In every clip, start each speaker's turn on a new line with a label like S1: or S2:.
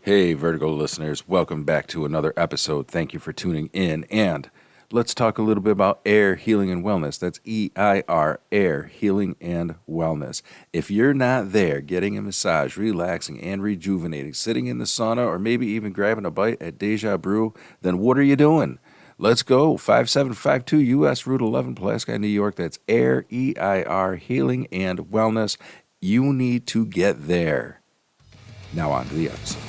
S1: Hey, Vertigo listeners, welcome back to another episode. Thank you for tuning in. And let's talk a little bit about air, healing, and wellness. That's EIR, air, healing, and wellness. If you're not there getting a massage, relaxing, and rejuvenating, sitting in the sauna, or maybe even grabbing a bite at Deja Brew, then what are you doing? Let's go. 5752 US Route 11, Pulaski, New York. That's air, EIR, healing, and wellness. You need to get there. Now on to the episode.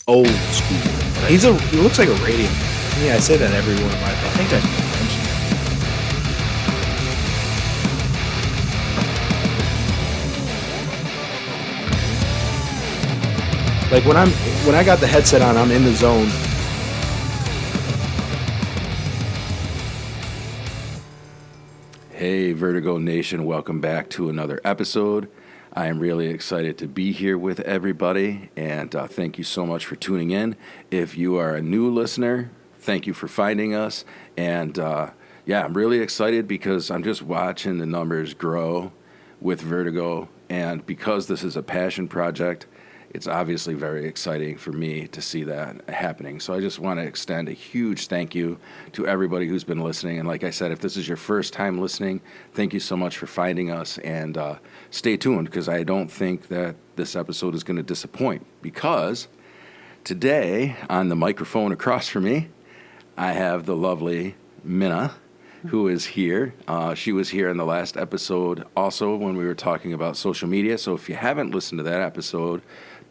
S2: Old school. He looks like a radio man. Yeah, I say that every one of my. I think I mentioned. Like when I got the headset on, I'm in the zone.
S1: Hey, Vertigo Nation, welcome back to another episode. I am really excited to be here with everybody, and thank you so much for tuning in. If you are a new listener, thank you for finding us. And I'm really excited because I'm just watching the numbers grow with Vertigo, and because this is a passion project, it's obviously very exciting for me to see that happening. So I just want to extend a huge thank you to everybody who's been listening. And like I said, if this is your first time listening, thank you so much for finding us. And stay tuned, because I don't think that this episode is going to disappoint. Because today, on the microphone across from me, I have the lovely Minna, who is here. She was here in the last episode also when we were talking about social media. So if you haven't listened to that episode,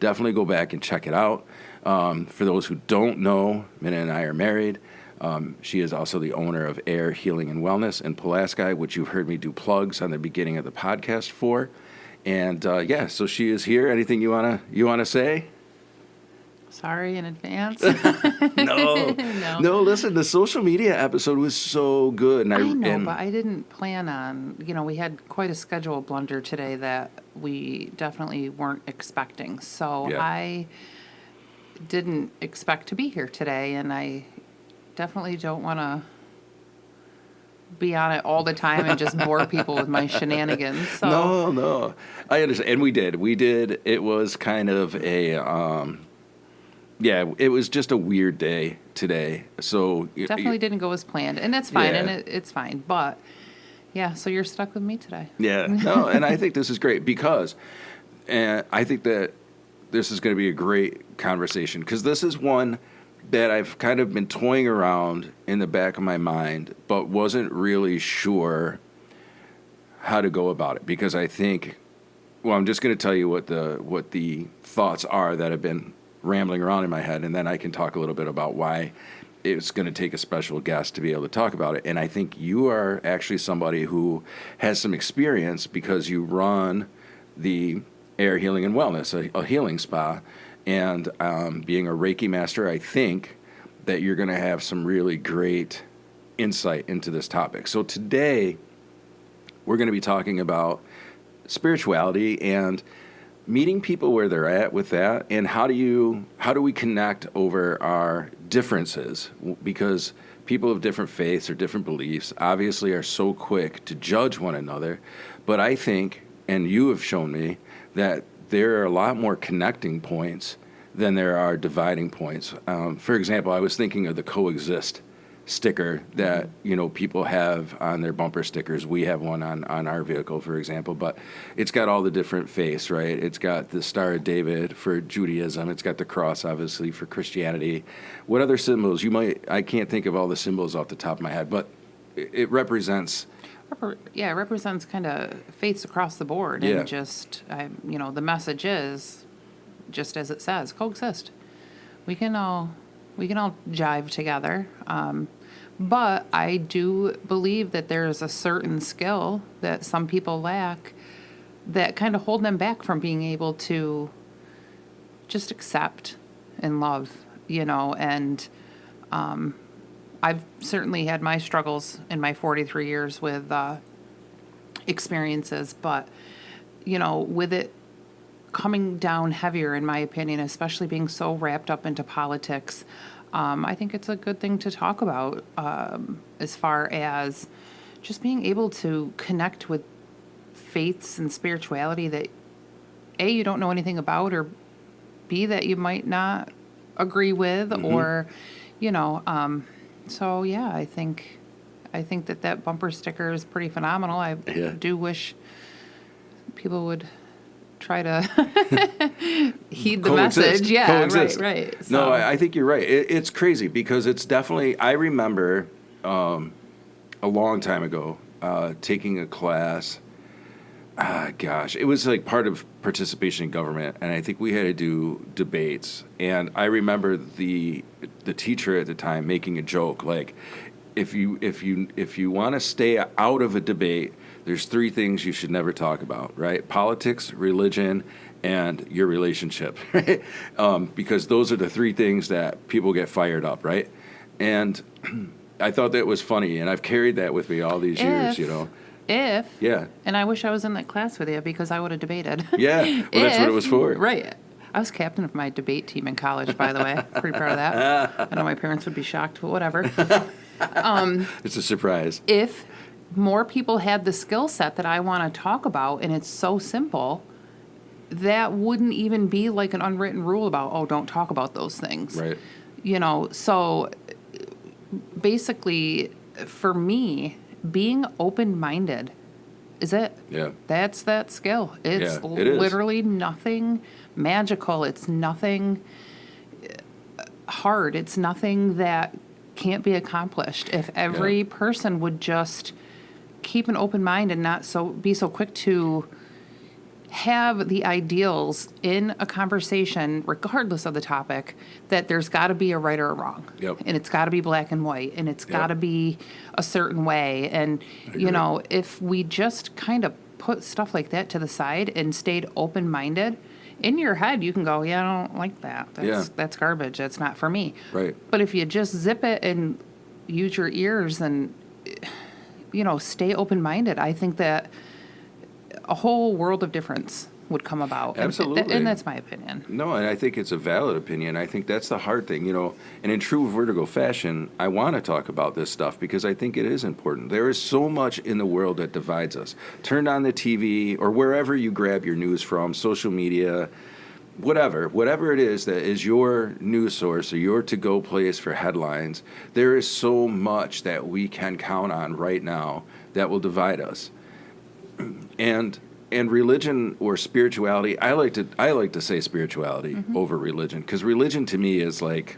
S1: definitely go back and check it out. For those who don't know, Minna and I are married. She is also the owner of Air Healing and Wellness in Pulaski, which you've heard me do plugs on the beginning of the podcast for. And so she is here. Anything you wanna say?
S3: Sorry in advance.
S1: No. Listen, the social media episode was so good, and
S3: I know, but I didn't plan on. We had quite a schedule blunder today that we definitely weren't expecting. So
S1: Yeah.
S3: I didn't expect to be here today, and I definitely don't want to be on it all the time and just bore people with my shenanigans. So.
S1: No, I understand, and we did. It was kind of a. It was just a weird day today. So
S3: Definitely didn't go as planned, and that's fine,
S1: Yeah.
S3: and it's fine. But yeah, so you're stuck with me today.
S1: Yeah, no, and I think this is great because I think that this is going to be a great conversation, because this is one that I've kind of been toying around in the back of my mind, but wasn't really sure how to go about it, because I think, I'm just going to tell you what the thoughts are that have been rambling around in my head, and then I can talk a little bit about why it's going to take a special guest to be able to talk about it. And I think you are actually somebody who has some experience, because you run the Air Healing and Wellness, a healing spa, and being a Reiki master, I think that you're going to have some really great insight into this topic. So today, we're going to be talking about spirituality and meeting people where they're at with that, and how do we connect over our differences, because people of different faiths or different beliefs obviously are so quick to judge one another. But I think, and you have shown me, that there are a lot more connecting points than there are dividing points. For example, I was thinking of the coexist sticker that people have on their bumper stickers. We have one on our vehicle, for example, but it's got all the different faiths, right? It's got the Star of David for Judaism. It's got the cross, obviously, for Christianity. What other symbols? I can't think of all the symbols off the top of my head, but it represents.
S3: Yeah, it represents kind of faiths across the board,
S1: Yeah.
S3: and just the message is, just as it says, coexist. We can all jive together. But I do believe that there's a certain skill that some people lack that kind of hold them back from being able to just accept and love, and I've certainly had my struggles in my 43 years with experiences, but, with it coming down heavier, in my opinion, especially being so wrapped up into politics. I think it's a good thing to talk about as far as just being able to connect with faiths and spirituality that A, you don't know anything about, or B, that you might not agree with, or, so yeah, I think that bumper sticker is pretty phenomenal. I do wish people would try to heed the message. Yeah,
S1: Coexist.
S3: right. So.
S1: No, I think you're right. It's crazy because it's definitely, I remember a long time ago taking a class. It was like part of participation in government, and I think we had to do debates. And I remember the teacher at the time making a joke like, if you want to stay out of a debate, there's 3 things you should never talk about, right? Politics, religion, and your relationship, right? Because those are the 3 things that people get fired up, right? And I thought that was funny, and I've carried that with me all these years,
S3: And I wish I was in that class with you because I would have debated.
S1: Yeah, well, that's what it was for.
S3: Right. I was captain of my debate team in college, by the way. Pretty proud of that. I know my parents would be shocked, but whatever.
S1: It's a surprise.
S3: If more people had the skill set that I want to talk about, and it's so simple, that wouldn't even be like an unwritten rule about, don't talk about those things.
S1: Right.
S3: So basically, for me, being open-minded is it.
S1: Yeah.
S3: That's that skill. It's
S1: it is.
S3: literally nothing magical. It's nothing hard. It's nothing that can't be accomplished. If every person would just keep an open mind and not be so quick to have the ideals in a conversation, regardless of the topic, that there's got to be a right or a wrong.
S1: Yep.
S3: And it's got to be black and white, and it's got to be a certain way. And, if we just kind of put stuff like that to the side and stayed open-minded, in your head you can go, I don't like that. That's garbage. That's not for me.
S1: Right.
S3: But if you just zip it and use your ears and, stay open-minded, I think that a whole world of difference would come about.
S1: Absolutely.
S3: And that's my opinion.
S1: No, and I think it's a valid opinion. I think that's the hard thing, And in true Vertigo fashion, I want to talk about this stuff because I think it is important. There is so much in the world that divides us. Turn on the TV or wherever you grab your news from, social media, whatever it is that is your news source or your to-go place for headlines, there is so much that we can count on right now that will divide us. And religion or spirituality, I like to say spirituality over religion, because religion to me is like,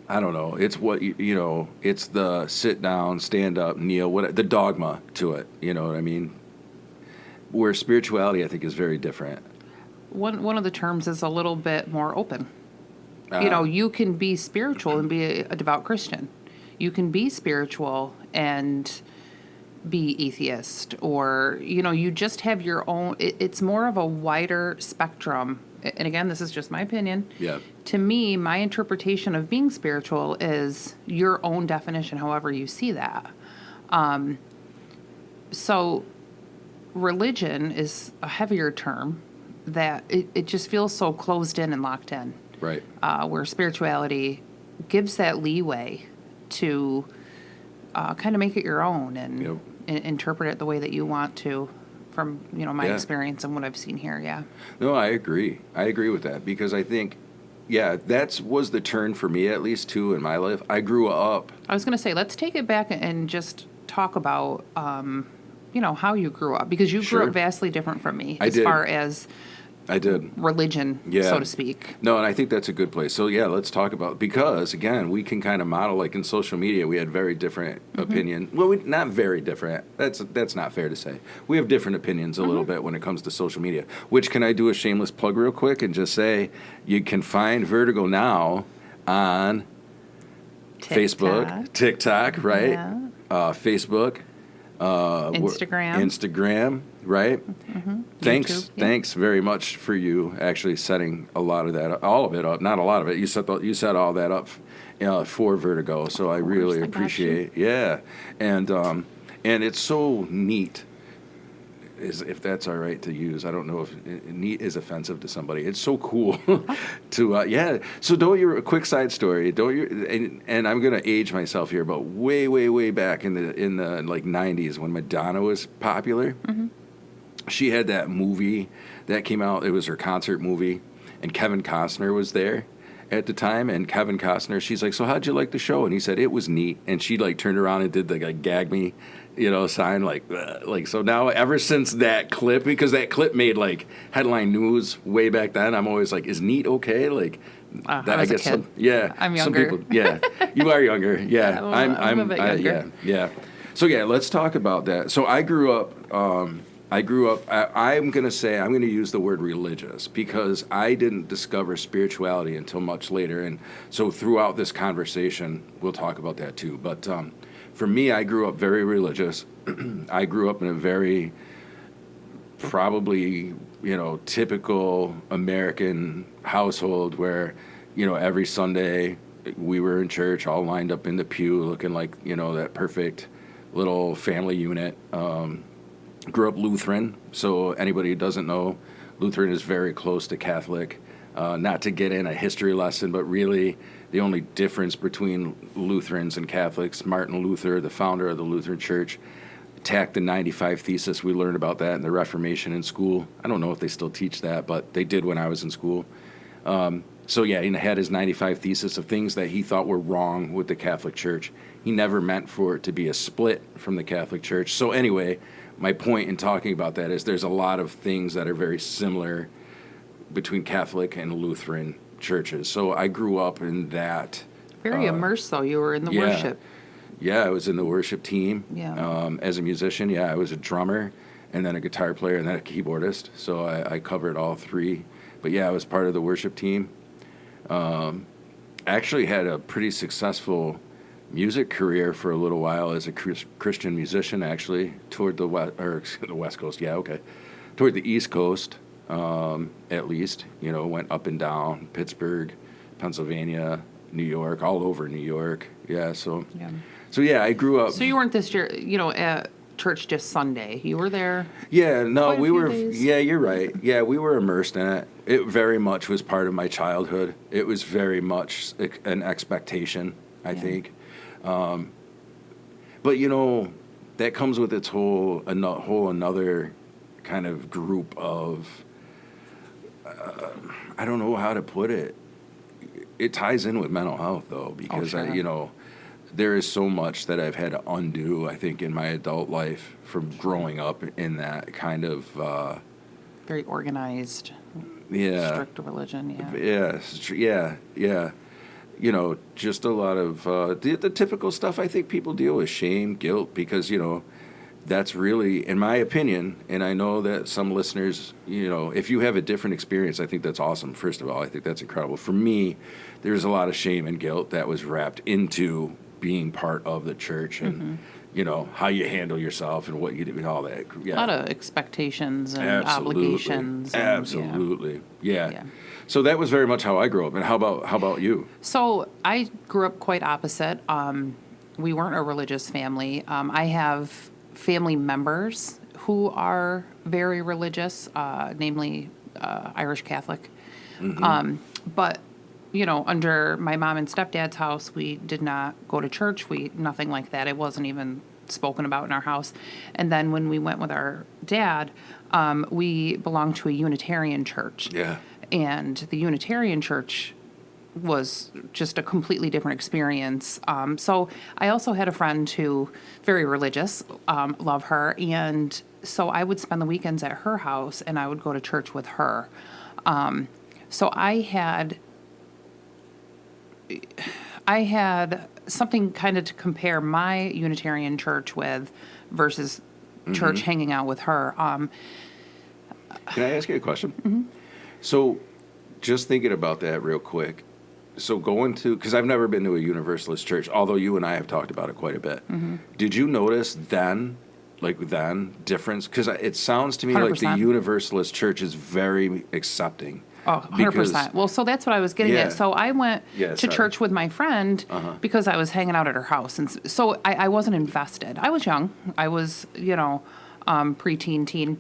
S1: I don't know, it's what it's the sit down, stand up, kneel, the dogma to it. You know what I mean? Where spirituality, I think, is very different.
S3: One of the terms is a little bit more open. You can be spiritual and be a devout Christian. You can be spiritual and be atheist, or you just have your own. It's more of a wider spectrum, and again, this is just my opinion. To me, my interpretation of being spiritual is your own definition, however you see that. So religion is a heavier term that it just feels so closed in and locked in,
S1: right?
S3: Where spirituality gives that leeway to kind of make it your own and interpret it the way that you want to, from my experience and what I've seen here. Yeah. No,
S1: I agree. I agree with that because I think, that was the turn for me, at least too, in my life. I grew up.
S3: I was going to say, let's take it back and just talk about, how you grew up, because you grew up vastly different from me as far as.
S1: I did.
S3: Religion, so to speak.
S1: No, and I think that's a good place. So, let's talk about, because, again, we can kind of model, like in social media, we had very different opinion. Well, not very different. That's not fair to say. We have different opinions a little bit when it comes to social media, which, can I do a shameless plug real quick and just say, you can find Vertigo now on Facebook, TikTok, right?
S3: Yeah.
S1: Facebook. Instagram, right? Thanks very much for you actually setting a lot of that, all of it up. Not a lot of it. You set all that up for Vertigo, so I really appreciate. Yeah, and it's so neat if that's all right to use. I don't know if neat is offensive to somebody. It's so cool to yeah. So don't you, a quick side story, don't you, and I'm gonna age myself here, but way back in the like 90s when Madonna was popular. She had that movie that came out. It was her concert movie, and Kevin Costner was there at the time. And Kevin Costner, she's like, "So how'd you like the show?" And he said it was neat. And she like turned around and did the like gag me, sign like. So now ever since that clip, because that clip made like headline news way back then, I'm always like, "Is neat okay?" Like that.
S3: I was a kid. I'm
S1: Some
S3: younger.
S1: people, yeah, you are younger. Yeah,
S3: I'm a bit younger.
S1: Yeah. So yeah, let's talk about that. So I grew up. I'm going to say, I'm going to use the word religious because I didn't discover spirituality until much later. And so throughout this conversation, we'll talk about that too. But for me, I grew up very religious. I grew up in a very probably, typical American household where, every Sunday we were in church all lined up in the pew looking like, that perfect little family unit. Grew up Lutheran, so anybody who doesn't know, Lutheran is very close to Catholic. Not to get in a history lesson, but really the only difference between Lutherans and Catholics, Martin Luther, the founder of the Lutheran Church, attacked the 95 Thesis. We learned about that in the Reformation in school. I don't know if they still teach that, but they did when I was in school. So yeah, he had his 95 Thesis of things that he thought were wrong with the Catholic Church. He never meant for it to be a split from the Catholic Church. So anyway, my point in talking about that is there's a lot of things that are very similar between Catholic and Lutheran churches. So I grew up in that.
S3: Very immersed, though. You were in the worship.
S1: Yeah, I was in the worship team.
S3: Yeah.
S1: As a musician, I was a drummer and then a guitar player and then a keyboardist. So I covered all three. But yeah, I was part of the worship team. Actually had a pretty successful music career for a little while as a Christian musician, actually, toward the West Coast, toward the East Coast, at least, went up and down, Pittsburgh, Pennsylvania, New York, all over New York, so I grew up.
S3: So you weren't this year, at church just Sunday, you were there?
S1: Yeah, no, we were,
S3: days.
S1: yeah, you're right, yeah, we were immersed in it. It very much was part of my childhood. It was very much an expectation, I think. But that comes with its whole another kind of group of I don't know how to put it. It ties in with mental health though, because
S3: sure.
S1: there is so much that I've had to undo, I think, in my adult life from growing up in that kind of
S3: very organized, strict religion.
S1: Yeah. Just a lot of the typical stuff I think people deal with, shame, guilt, because, that's really, in my opinion, and I know that some listeners, if you have a different experience, I think that's awesome. First of all, I think that's incredible. For me, there's a lot of shame and guilt that was wrapped into being part of the church and, how you handle yourself and what you do and all that. Yeah.
S3: A lot of expectations and obligations.
S1: Absolutely. Yeah. So that was very much how I grew up. And how about you?
S3: So I grew up quite opposite. We weren't a religious family. I have family members who are very religious, namely Irish Catholic. But, under my mom and stepdad's house, we did not go to church. Nothing like that. It wasn't even spoken about in our house. And then when we went with our dad, we belonged to a Unitarian church.
S1: Yeah.
S3: And the Unitarian church was just a completely different experience. So I also had a friend who, very religious, love her. And so I would spend the weekends at her house and I would go to church with her. So I had something kind of to compare my Unitarian church with versus church hanging out with her.
S1: Can I ask you a question? So just thinking about that real quick. So going to, because I've never been to a Universalist church, although you and I have talked about it quite a bit. Did you notice difference? Because it sounds to me
S3: 100%.
S1: like the Universalist church is very accepting.
S3: Oh, 100%. Well, so that's what I was getting at. So I went to church with my friend because I was hanging out at her house. And so I wasn't invested. I was young. I was, preteen, teen.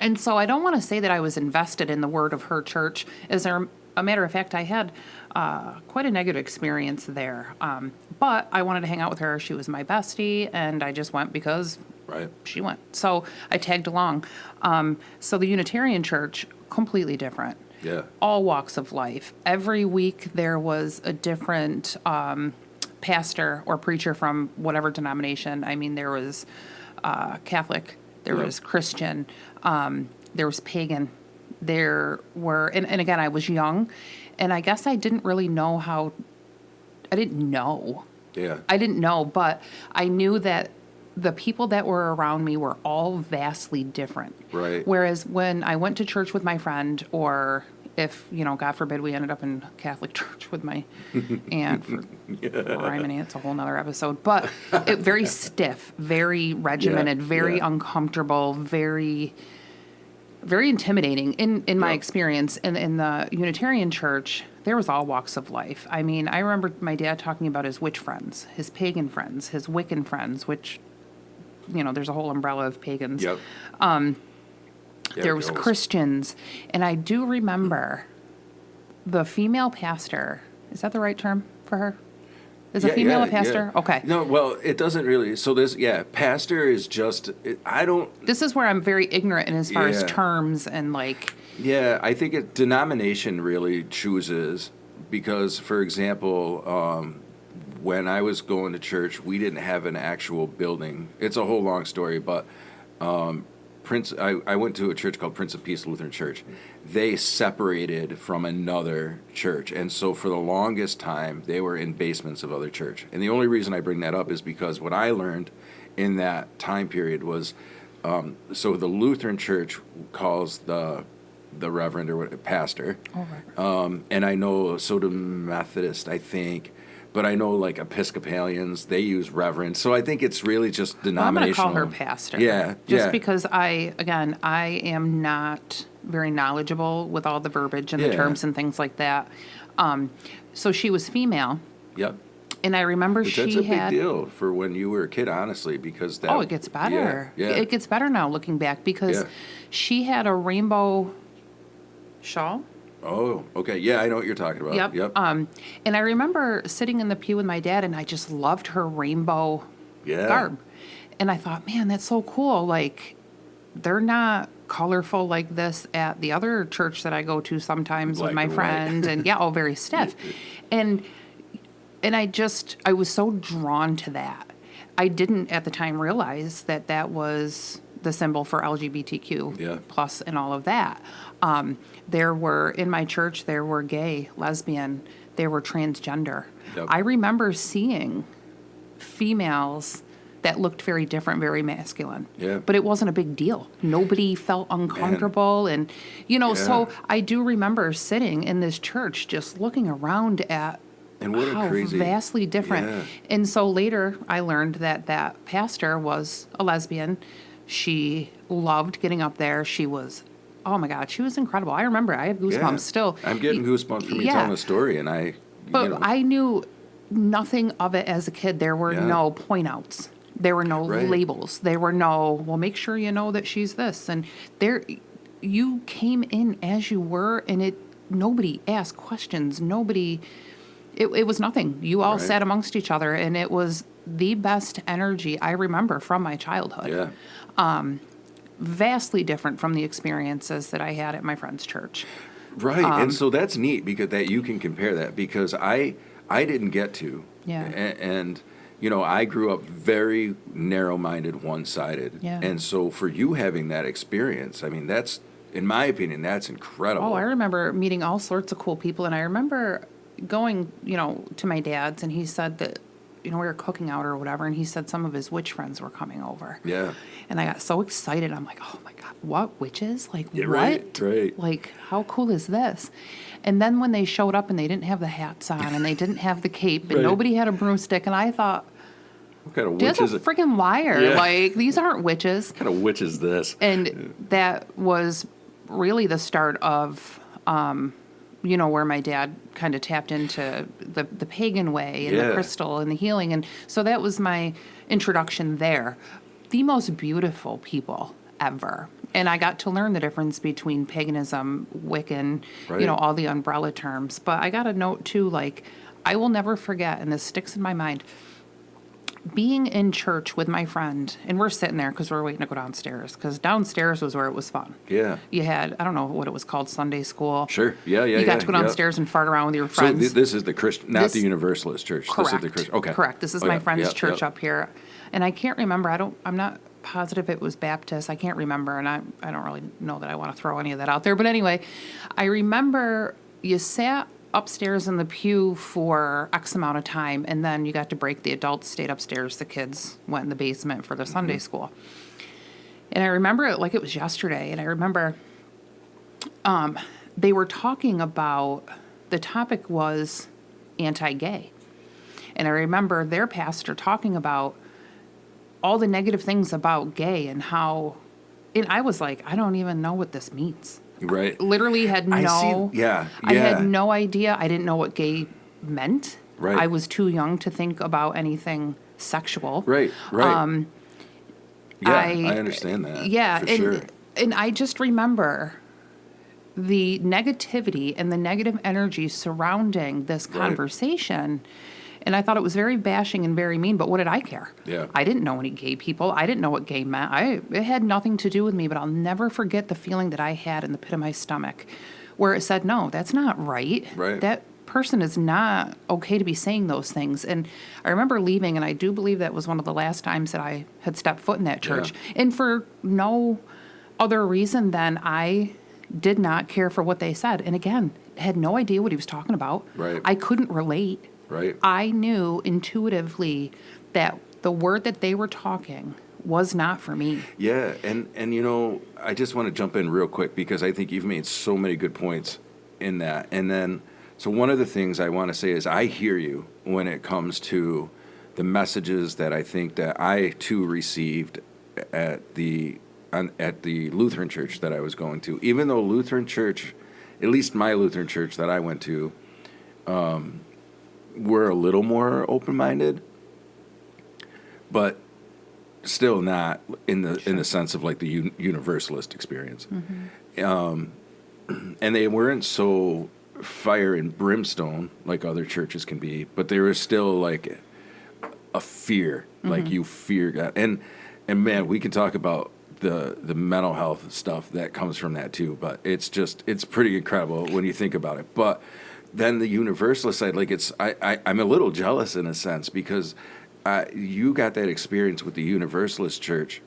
S3: And so I don't want to say that I was invested in the word of her church. As a matter of fact, I had quite a negative experience there. But I wanted to hang out with her. She was my bestie, and I just went because she went. So I tagged along. So the Unitarian church, completely different.
S1: Yeah.
S3: All walks of life. Every week there was a different pastor or preacher from whatever denomination. I mean, there was Catholic, there was Christian, there was pagan. There were, and again, I was young, and I guess I didn't really know I didn't know.
S1: Yeah.
S3: I didn't know, but I knew that the people that were around me were all vastly different.
S1: Right.
S3: Whereas when I went to church with my friend, or if, God forbid, we ended up in Catholic church with my aunt, I'm an aunt, it's a whole nother episode, but very stiff, very regimented, very uncomfortable, very intimidating in my experience. In the Unitarian church, there was all walks of life. I mean, I remember my dad talking about his witch friends, his pagan friends, his Wiccan friends, which, there's a whole umbrella of pagans.
S1: Yep.
S3: There was Christians. And I do remember the female pastor. Is that the right term for her? Is a female a pastor?
S1: Yeah.
S3: Okay.
S1: No, well, it doesn't really. So pastor is just, I don't.
S3: This is where I'm very ignorant in as far as terms and like.
S1: Yeah, I think denomination really chooses because, for example, when I was going to church, we didn't have an actual building. It's a whole long story, but I went to a church called Prince of Peace Lutheran Church. They separated from another church, and so for the longest time, they were in basements of other church. And the only reason I bring that up is because what I learned in that time period was, so the Lutheran Church calls the reverend or pastor, and I know so do Methodist, I think. But I know, like, Episcopalians, they use reverend. So I think it's really just denominational.
S3: I'm going to call her pastor.
S1: Yeah.
S3: Just because I am not very knowledgeable with all the verbiage and the terms and things like that. So she was female.
S1: Yep.
S3: And I remember
S1: But that's a big deal for when you were a kid, honestly, because that...
S3: Oh, it gets better.
S1: Yeah.
S3: It gets better now looking back because she had a rainbow shawl.
S1: Oh, okay. Yeah, I know what you're talking about. Yep.
S3: And I remember sitting in the pew with my dad, and I just loved her rainbow garb. And I thought, man, that's so cool. Like, they're not colorful like this at the other church that I go to sometimes with my friend. And very stiff. And I was so drawn to that. I didn't at the time realize that was the symbol for LGBTQ plus and all of that. In my church, there were gay, lesbian, there were transgender.
S1: Yep.
S3: I remember seeing females that looked very different, very masculine.
S1: Yeah.
S3: But it wasn't a big deal. Nobody felt uncomfortable. And, so I do remember sitting in this church just looking around at
S1: and what
S3: how
S1: crazy,
S3: vastly different. Yeah. And so later I learned that pastor was a lesbian. She loved getting up there. She was, oh my God, she was incredible. I remember, I have goosebumps still.
S1: I'm getting goosebumps from you telling the story, and
S3: I knew nothing of it as a kid. There were no point outs. There were no labels. There were no, well, make sure you know that she's this. And you came in as you were, and nobody asked questions. Nobody, it was nothing. You all sat amongst each other, and it was the best energy I remember from my childhood.
S1: Yeah.
S3: Vastly different from the experiences that I had at my friend's church.
S1: Right. And so that's neat because that you can compare that because I didn't get to.
S3: Yeah.
S1: And I grew up very narrow-minded, one-sided.
S3: Yeah.
S1: And so for you having that experience, I mean, that's, in my opinion, that's incredible.
S3: Oh, I remember meeting all sorts of cool people. And I remember going, to my dad's, and he said that, we were cooking out or whatever, and he said some of his witch friends were coming over.
S1: Yeah.
S3: And I got so excited. I'm like, oh my God, what witches? Like, what?
S1: Right.
S3: Like, how cool is this? And then when they showed up and they didn't have the hats on and they didn't have the cape and nobody had a broomstick, and I thought,
S1: what kind of witch is
S3: a
S1: it?
S3: freaking liar.
S1: Yeah.
S3: Like, these aren't witches.
S1: What kind of witch is this?
S3: And that was really the start of, where my dad kind of tapped into the pagan way and the crystal and the healing. And so that was my introduction there. the most beautiful people ever. And I got to learn the difference between paganism, Wiccan,
S1: Right.
S3: all the umbrella terms. But I got a note too, like, I will never forget, and this sticks in my mind, being in church with my friend, and we're sitting there because we're waiting to go downstairs, because downstairs was where it was fun.
S1: Yeah.
S3: You had, I don't know what it was called, Sunday school.
S1: Sure. Yeah.
S3: You got to go downstairs and fart around with your friends.
S1: So this is the Christian, not the
S3: This-
S1: Universalist church.
S3: Correct.
S1: This is the Christian. Okay.
S3: Correct. This is
S1: Oh,
S3: my
S1: yeah,
S3: friend's
S1: yeah,
S3: church
S1: yeah.
S3: up here. And I can't remember. I'm not positive it was Baptist. I can't remember. And I don't really know that I want to throw any of that out there. But anyway, I remember you sat upstairs in the pew for X amount of time, and then you got to break. The adults stayed upstairs. The kids went in the basement for their Sunday school. And I remember it like it was yesterday. And I remember they were talking about, the topic was anti-gay. And I remember their pastor talking about all the negative things about gay and how, and I was like, I don't even know what this means.
S1: Right.
S3: Literally had
S1: I
S3: no,
S1: see. Yeah.
S3: I
S1: Yeah.
S3: had no idea. I didn't know what gay meant.
S1: Right.
S3: I was too young to think about anything sexual.
S1: Right. Right. Yeah,
S3: I
S1: understand that.
S3: Yeah,
S1: For
S3: and
S1: sure.
S3: and I just remember the negativity and the negative energy surrounding this
S1: Right.
S3: conversation. And I thought it was very bashing and very mean, but what did I care?
S1: Yeah.
S3: I didn't know any gay people. I didn't know what gay meant. It had nothing to do with me, but I'll never forget the feeling that I had in the pit of my stomach where it said, no, that's not right.
S1: Right.
S3: That person is not okay to be saying those things. And I remember leaving, and I do believe that was one of the last times that I had stepped foot in that church.
S1: Yeah.
S3: And for no other reason than I did not care for what they said. And again, had no idea what he was talking about.
S1: Right.
S3: I couldn't relate.
S1: Right.
S3: I knew intuitively that the word that they were talking was not for me.
S1: Yeah, and I just want to jump in real quick because I think you've made so many good points in that. And then, so one of the things I want to say is I hear you when it comes to the messages that I think that I too received at the Lutheran church that I was going to. Even though Lutheran church, at least my Lutheran church that I went to, were a little more open-minded, but still not in the sense of like the universalist experience. And they weren't so fire and brimstone like other churches can be, but there was still like a fear, like you fear God. And man, we can talk about the mental health stuff that comes from that too, but it's pretty incredible when you think about it. But then the universalist side, like I'm a little jealous in a sense because you got that experience with the Universalist Church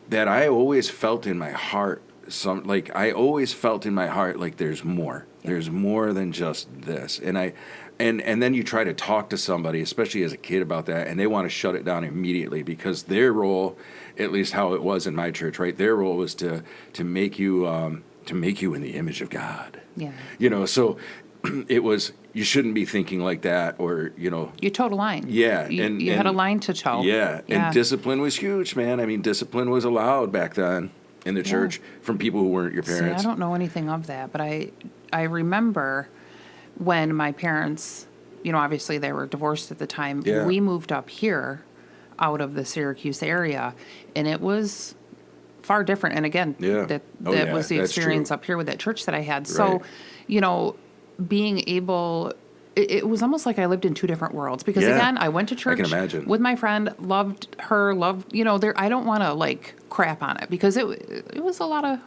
S1: that I always felt in my heart. I always felt in my heart like there's more. There's more than just this. And then you try to talk to somebody, especially as a kid, about that, and they want to shut it down immediately because their role, at least how it was in my church, right? Their role was to make you in the image of God.
S3: Yeah.
S1: So it was, you shouldn't be thinking like that, or
S3: You towed a line.
S1: Yeah,
S3: You had a line to toe.
S1: Yeah, and discipline was huge, man. I mean, discipline was allowed back then in the church from people who weren't your parents.
S3: See, I don't know anything of that, but I remember when my parents, obviously they were divorced at the time.
S1: Yeah.
S3: We moved up here out of the Syracuse area, and it was far different. And again,
S1: Yeah.
S3: that
S1: Oh, yeah,
S3: was the
S1: that's
S3: experience
S1: true.
S3: up here with that church that I had.
S1: Right.
S3: So, being able, it was almost like I lived in two different worlds because
S1: Yeah.
S3: again, I went to church
S1: imagine.
S3: with my friend, loved her, I don't want to like crap on it because it was a lot of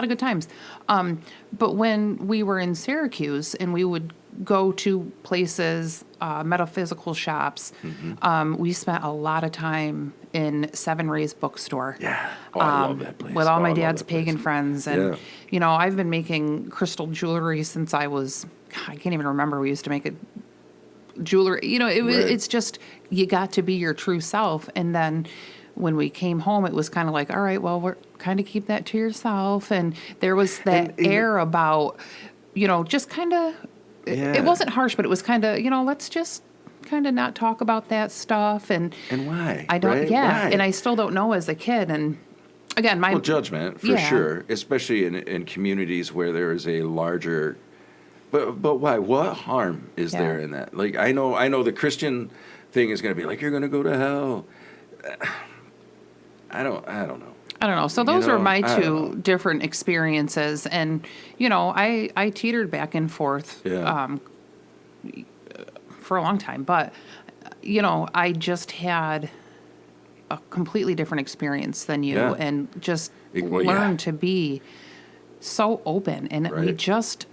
S3: good times. But when we were in Syracuse and we would go to places, metaphysical shops, we spent a lot of time in Seven Rays bookstore.
S1: Yeah. Oh, I love that place.
S3: With all
S1: Oh, I
S3: my
S1: love
S3: dad's
S1: that place.
S3: pagan friends. And, I've been making crystal jewelry since I can't even remember. We used to make jewelry. It's just, you got to be your true self. And then when we came home, it was kind of like, all right, well, we're kind of keep that to yourself. And there was that air about, just kind of, it wasn't harsh, but it was kind of, let's just kind of not talk about that stuff. And
S1: why?
S3: I don't,
S1: right?
S3: yeah.
S1: Why?
S3: And I still don't know as a kid. And again,
S1: judgment for sure, especially in communities where there is a larger. But why? What harm is there in that? Like I know the Christian thing is going to be like you're going to go to hell. I don't know.
S3: I don't know. So those are my
S1: I don't know.
S3: two different experiences, and I teetered back and forth
S1: Yeah.
S3: for a long time, but I just had a completely different experience than you,
S1: Yeah.
S3: and just
S1: Well, yeah.
S3: learned to be so open. And we
S1: Right.
S3: just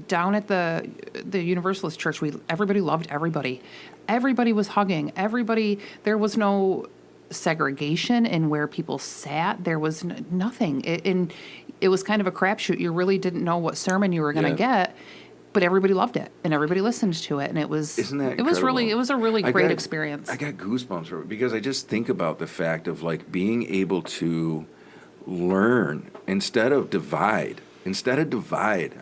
S3: down at the Universalist Church, everybody loved everybody. Everybody was hugging. Everybody. There was no segregation in where people sat. There was nothing. It was kind of a crapshoot. You really didn't know what sermon you were going to
S1: Yeah.
S3: get, but everybody loved it and everybody listened to it, and it was.
S1: Isn't that
S3: It was
S1: incredible?
S3: it was a really
S1: I
S3: great
S1: got-
S3: experience.
S1: I got goosebumps from it because I just think about the fact of like being able to learn instead of divide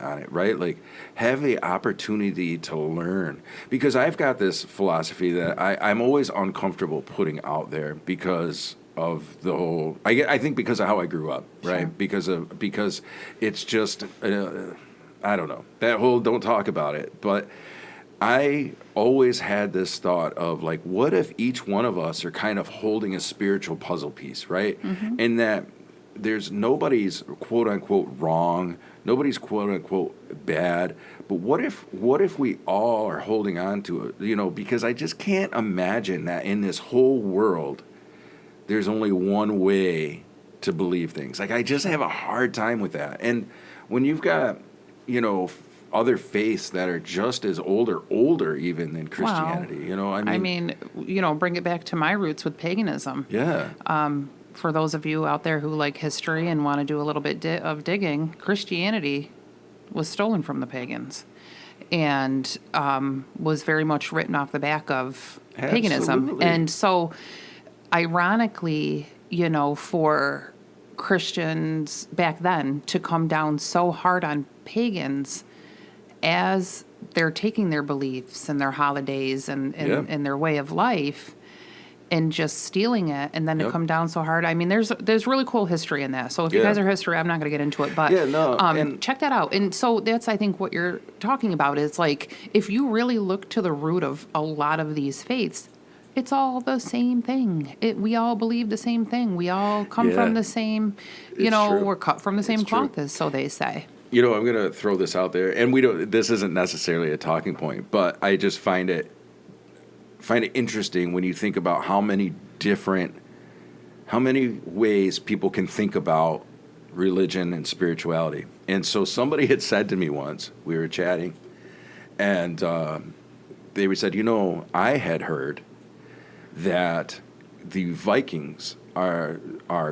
S1: on it, right? Like have the opportunity to learn, because I've got this philosophy that I'm always uncomfortable putting out there because of the whole, I think because of how I grew up, right?
S3: Sure.
S1: Because it's just, I don't know, that whole don't talk about it. But I always had this thought of like, what if each one of us are kind of holding a spiritual puzzle piece, right?
S3: Mm-hmm.
S1: And that there's nobody's quote unquote wrong, nobody's quote unquote bad. But what if we all are holding on to it? Because I just can't imagine that in this whole world, there's only one way to believe things. Like I just have a hard time with that. And when you've got, other faiths that are just as older even than Christianity,
S3: I mean, bring it back to my roots with paganism.
S1: yeah.
S3: For those of you out there who like history and want to do a little bit of digging, Christianity was stolen from the pagans and was very much written off the back of paganism.
S1: Absolutely.
S3: And so, ironically, for Christians back then to come down so hard on pagans as they're taking their beliefs and their holidays and their way of life and just stealing it, and then to
S1: Yep.
S3: come down so hard. I mean, there's really cool history in that. So if you
S1: Yeah.
S3: guys are history, I'm not going to get into it, but
S1: Yeah, no, and-
S3: check that out. And so that's, I think, what you're talking about is like, if you really look to the root of a lot of these faiths, it's all the same thing. We all believe the same thing. We all come
S1: Yeah.
S3: from the same,
S1: It's true.
S3: we're cut from the same
S1: It's true.
S3: cloth, as so they say.
S1: I'm going to throw this out there, and this isn't necessarily a talking point, but I just find it interesting when you think about how many ways people can think about religion and spirituality. And so somebody had said to me once, we were chatting, and they said, I had heard that the Vikings are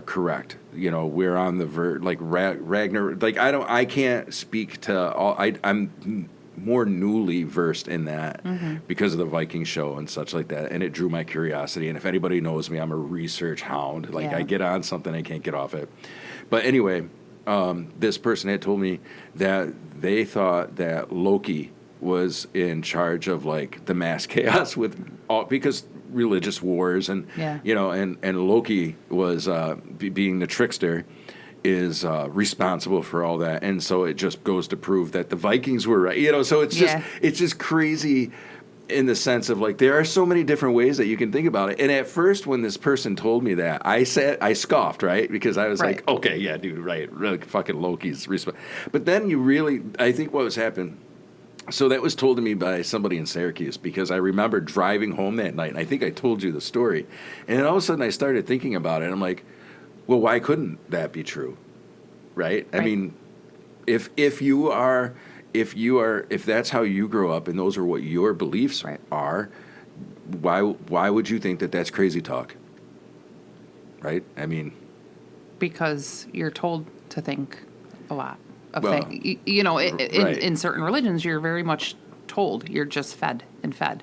S1: correct. We're on the verge, like Ragnar. Like I can't speak to all. I'm more newly versed in that because of the Viking show and such like that, and it drew my curiosity. And if anybody knows me, I'm a research hound. Like
S3: Yeah.
S1: I get on something, I can't get off it. But anyway, this person had told me that they thought that Loki was in charge of like the mass chaos with all, because religious wars and
S3: Yeah.
S1: and Loki was being the trickster is responsible for all that, and so it just goes to prove that the Vikings were right. So it's just
S3: Yeah.
S1: it's just crazy in the sense of like there are so many different ways that you can think about it. And at first, when this person told me that, I scoffed, right, because I was
S3: Right.
S1: like, okay, yeah, dude, right, really, fucking Loki's but then I think what was happening. So that was told to me by somebody in Syracuse, because I remember driving home that night, and I think I told you the story. And then all of a sudden I started thinking about it, and I'm like, well, why couldn't that be true? Right? I
S3: Right.
S1: mean, if that's how you grow up and those are what your beliefs
S3: Right.
S1: are, why would you think that that's crazy talk? Right? I mean,
S3: Because you're told to think a lot of
S1: Well,
S3: things.
S1: right.
S3: In certain religions, you're very much told. You're just fed and fed.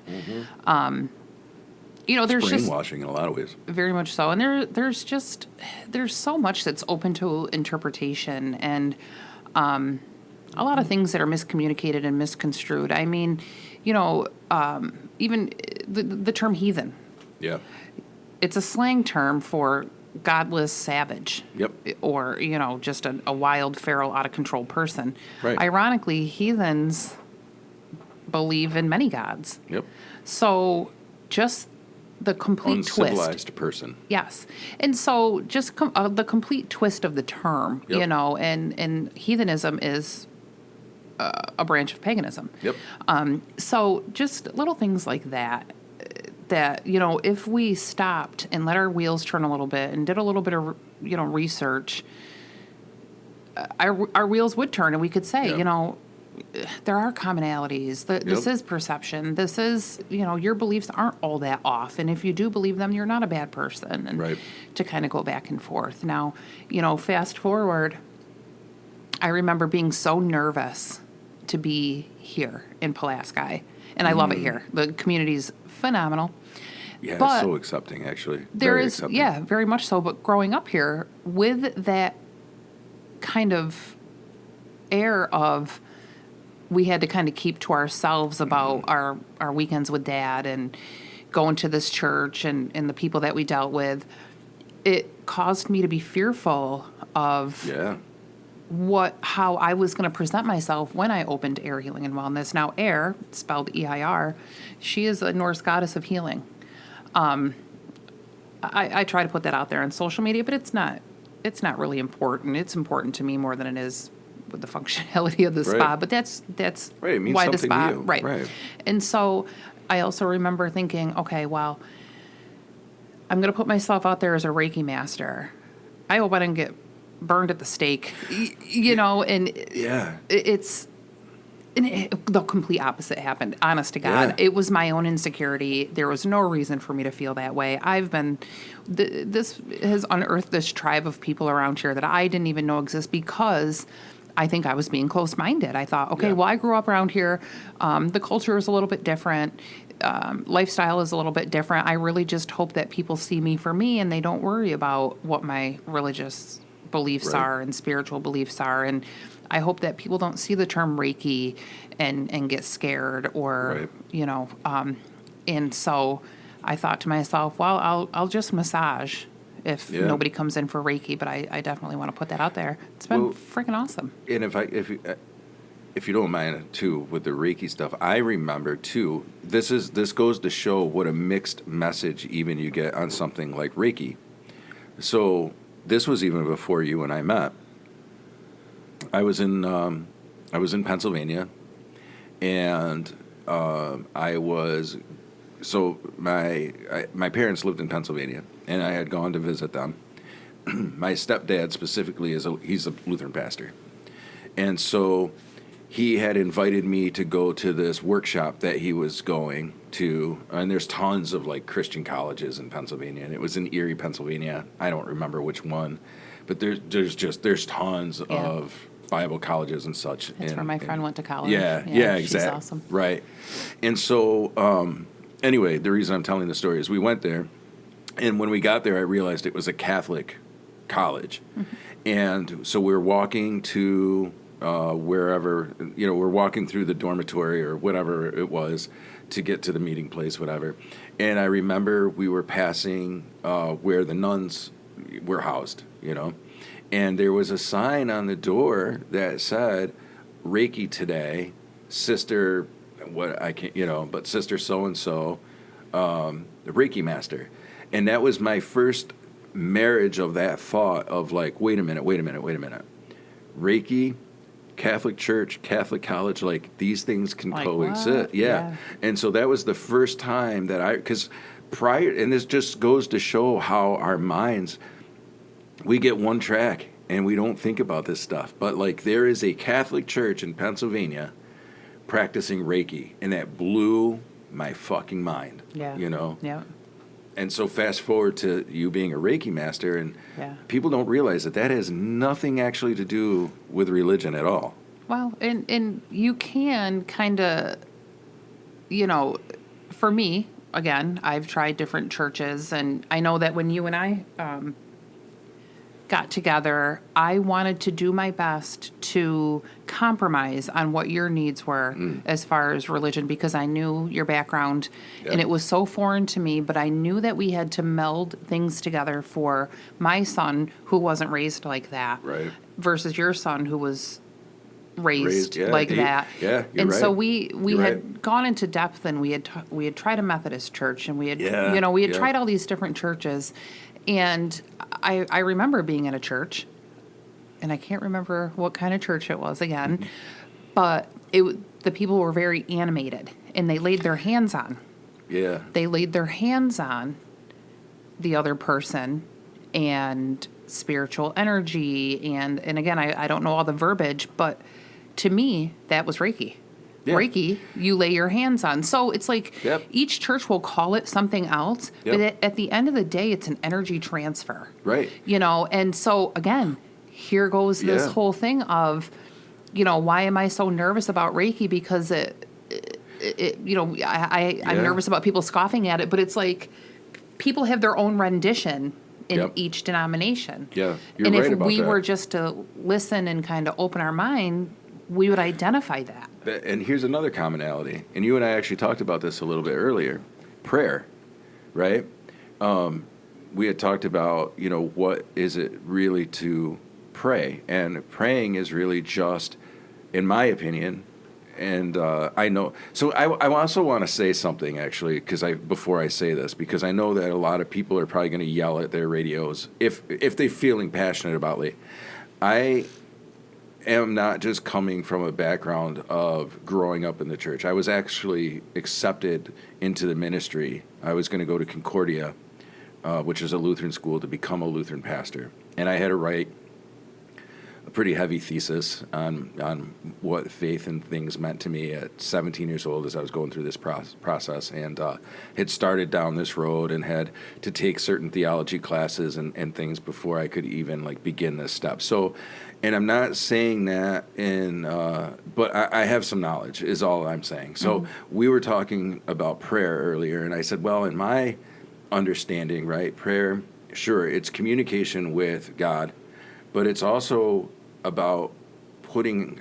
S3: There's just
S1: brainwashing in a lot of ways.
S3: very much so. And there's so much that's open to interpretation, and a lot of things that are miscommunicated and misconstrued. I mean, even the term heathen,
S1: Yeah.
S3: it's a slang term for godless savage.
S1: Yep.
S3: Or, just a wild, feral, out of control person.
S1: Right.
S3: Ironically, heathens believe in many gods.
S1: Yep.
S3: So just the complete twist.
S1: Uncivilized person.
S3: Yes. And so just the complete twist of the term,
S1: Yep.
S3: you know, and heathenism is a branch of paganism.
S1: Yep.
S3: So just little things like that, you know, if we stopped and let our wheels turn a little bit and did a little bit of, you know, research, our wheels would turn and we could say,
S1: Yeah.
S3: you know, there are commonalities. This
S1: Yep.
S3: is perception. This is, you know, your beliefs aren't all that off. And if you do believe them, you're not a bad person. And
S1: Right.
S3: to kind of go back and forth. Now, you know, fast forward, I remember being so nervous to be here in Pulaski. And I love it here. The community's phenomenal.
S1: Yeah,
S3: But
S1: it's so accepting, actually.
S3: There
S1: Very
S3: is,
S1: accepting.
S3: yeah, very much so. But growing up here with that kind of air of we had to kind of keep to ourselves about our weekends with Dad and going to this church and the people that we dealt with, it caused me to be fearful of
S1: Yeah.
S3: how I was going to present myself when I opened Air Healing and Wellness. Now, Air, spelled E-I-R, she is a Norse goddess of healing. I try to put that out there on social media, but it's not really important. It's important to me more than it is with the functionality of the
S1: Right.
S3: spa. But that's
S1: Right, it means
S3: why the
S1: something to
S3: spa,
S1: you.
S3: right?
S1: Right.
S3: And so I also remember thinking, okay, well, I'm going to put myself out there as a Reiki master. I hope I didn't get burned at the stake, you know, and
S1: Yeah.
S3: the complete opposite happened. Honest to God,
S1: Yeah.
S3: it was my own insecurity. There was no reason for me to feel that way. This has unearthed this tribe of people around here that I didn't even know exist because I think I was being closed-minded. I thought, okay,
S1: Yeah.
S3: well, I grew up around here. The culture is a little bit different. Lifestyle is a little bit different. I really just hope that people see me for me and they don't worry about what my religious beliefs
S1: Right.
S3: are and spiritual beliefs are. And I hope that people don't see the term Reiki and get scared or,
S1: Right.
S3: you know, and so I thought to myself, well, I'll just massage if
S1: Yeah.
S3: nobody comes in for Reiki, but I definitely want to put that out there. It's been
S1: Well,
S3: freaking awesome.
S1: And if you don't mind too with the Reiki stuff, I remember too. This goes to show what a mixed message even you get on something like Reiki. So this was even before you and I met. I was in Pennsylvania, and my parents lived in Pennsylvania, and I had gone to visit them. My stepdad specifically he's a Lutheran pastor, and so he had invited me to go to this workshop that he was going to, and there's tons of like Christian colleges in Pennsylvania, and it was in Erie, Pennsylvania. I don't remember which one, but there's tons of Bible colleges and such.
S3: That's where my friend went to college.
S1: Yeah,
S3: she's
S1: exactly.
S3: awesome.
S1: Right. And so, anyway, the reason I'm telling the story is we went there, and when we got there, I realized it was a Catholic college.
S3: Mm-hmm.
S1: And so we're walking to wherever, we're walking through the dormitory or whatever it was to get to the meeting place, whatever. And I remember we were passing where the nuns were housed, and there was a sign on the door that said, Reiki today, sister, but sister so-and-so, the Reiki master. And that was my first marriage of that thought of like, wait a minute. Reiki, Catholic church, Catholic college, like these things can
S3: Like
S1: coexist.
S3: what? Yeah.
S1: And so that was the first time that because prior, and this just goes to show how our minds, we get one track and we don't think about this stuff. But like there is a Catholic church in Pennsylvania practicing Reiki, and that blew my fucking mind.
S3: Yeah. Yeah.
S1: And so fast forward to you being a Reiki master, and
S3: Yeah.
S1: people don't realize that has nothing actually to do with religion at all.
S3: Well, and you can kind of, for me, again, I've tried different churches, and I know that when you and I got together, I wanted to do my best to compromise on what your needs were as far as religion, because I knew your background and it was so foreign to me, but I knew that we had to meld things together for my son who wasn't raised like that
S1: Right.
S3: versus your son who was raised
S1: yeah,
S3: like that.
S1: Yeah, you're
S3: and
S1: right.
S3: so we
S1: You're
S3: had
S1: right.
S3: gone into depth, and we had tried a Methodist church, and we had
S1: Yeah,
S3: we had
S1: yeah.
S3: tried all these different churches, and I remember being at a church, and I can't remember what kind of church it was again,
S1: Mm-hmm.
S3: but the people were very animated, and they laid their hands on.
S1: Yeah.
S3: They laid their hands on the other person, and spiritual energy, and again, I don't know all the verbiage, but to me, that was Reiki.
S1: Yeah.
S3: Reiki, you lay your hands on. So it's like
S1: Yep.
S3: each church will call it something else,
S1: Yep.
S3: but at the end of the day, it's an energy transfer.
S1: Right.
S3: And so again, here goes this
S1: Yeah.
S3: whole thing of, why am I so nervous about Reiki? Because I'm
S1: Yeah.
S3: nervous about people scoffing at it, but it's like people have their own rendition in
S1: Yep.
S3: each denomination.
S1: Yeah, you're
S3: and
S1: right
S3: if
S1: about
S3: we
S1: that.
S3: were just to listen and kind of open our mind, we would identify that.
S1: And here's another commonality, and you and I actually talked about this a little bit earlier. Prayer, right? We had talked about, what is it really to pray? And praying is really just, in my opinion, and I know. So I also want to say something, actually, before I say this, because I know that a lot of people are probably going to yell at their radios if they're feeling passionate about it. I am not just coming from a background of growing up in the church. I was actually accepted into the ministry. I was going to go to Concordia, which is a Lutheran school, to become a Lutheran pastor. And I had to write a pretty heavy thesis on what faith and things meant to me at 17 years old as I was going through this process, and had started down this road and had to take certain theology classes and things before I could even begin this step. So, and I'm not saying that but I have some knowledge is all I'm saying. So we were talking about prayer earlier, and I said, well, in my understanding, right, prayer, sure, it's communication with God, but it's also about putting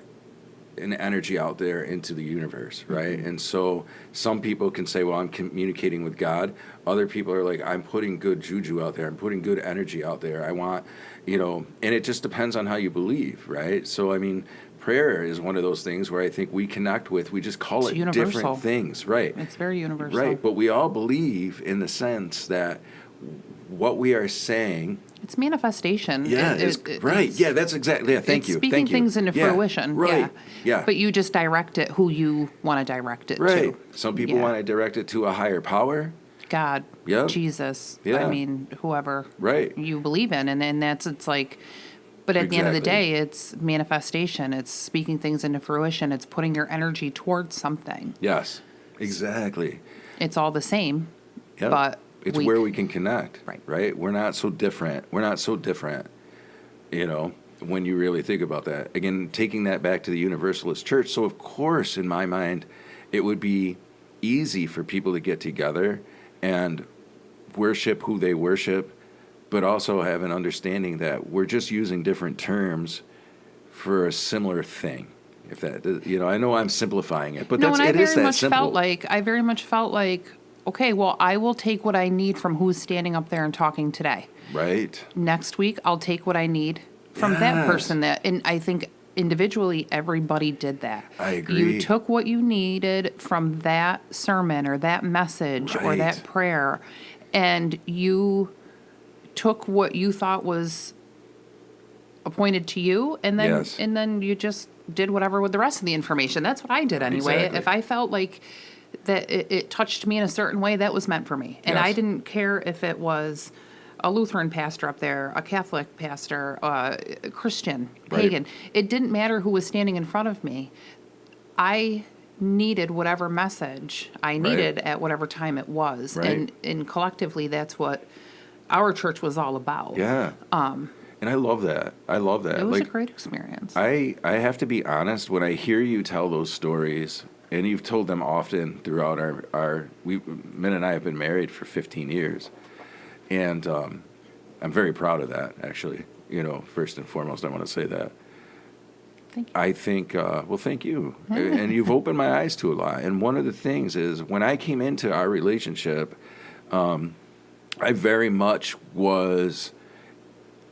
S1: an energy out there into the universe, right? And so some people can say, well, I'm communicating with God. Other people are like, I'm putting good juju out there. I'm putting good energy out there. I want, and it just depends on how you believe, right? So, I mean, prayer is one of those things where I think we connect with, we just call
S3: It's
S1: it
S3: universal.
S1: different things, right?
S3: It's very universal.
S1: Right, but we all believe in the sense that what we are saying.
S3: It's manifestation.
S1: Yeah, right. Yeah, that's exactly. Yeah, thank you.
S3: Speaking
S1: Thank you.
S3: things into
S1: Yeah,
S3: fruition.
S1: Right. Yeah.
S3: But you just direct it who you want to direct it
S1: Right.
S3: to.
S1: Some people
S3: Yeah.
S1: want to direct it to a higher power.
S3: God,
S1: Yep.
S3: Jesus.
S1: Yeah.
S3: I mean, whoever
S1: Right.
S3: you believe in, and then it's like. But at the end of the
S1: Exactly.
S3: day, it's manifestation. It's speaking things into fruition. It's putting your energy towards something.
S1: Yes. Exactly.
S3: It's all the same,
S1: Yep.
S3: but
S1: It's where we can connect.
S3: Right.
S1: Right. We're not so different. When you really think about that. Again, taking that back to the Universalist Church. So, of course, in my mind, it would be easy for people to get together and worship who they worship, but also have an understanding that we're just using different terms for a similar thing. If that, I know I'm simplifying it, but
S3: no, and I
S1: it is
S3: very
S1: that
S3: much
S1: simple.
S3: I very much felt like, okay, well, I will take what I need from who's standing up there and talking today.
S1: Right.
S3: Next week, I'll take what I need from that
S1: Yes.
S3: person. And I think individually, everybody did that.
S1: I agree.
S3: You took what you needed from that sermon or that message or
S1: Right.
S3: that prayer, and you took what you thought was appointed to you, and then
S1: Yes.
S3: and then you just did whatever with the rest of the information. That's what I did anyway.
S1: Exactly.
S3: If I felt like that it touched me in a certain way, that was meant for me. And I
S1: Yes.
S3: didn't care if it was a Lutheran pastor up there, a Catholic pastor, a Christian,
S1: Right.
S3: pagan. It didn't matter who was standing in front of me. I needed whatever message I needed at whatever time it was.
S1: Right.
S3: And collectively, that's what our church was all about.
S1: Yeah. And I love that.
S3: It was a great experience.
S1: I have to be honest, when I hear you tell those stories, and you've told them often throughout Min and I have been married for 15 years. And I'm very proud of that, actually. First and foremost, I want to say that.
S3: Thank you.
S1: I think, thank you. And you've opened my eyes to a lot. And one of the things is, when I came into our relationship, I very much was,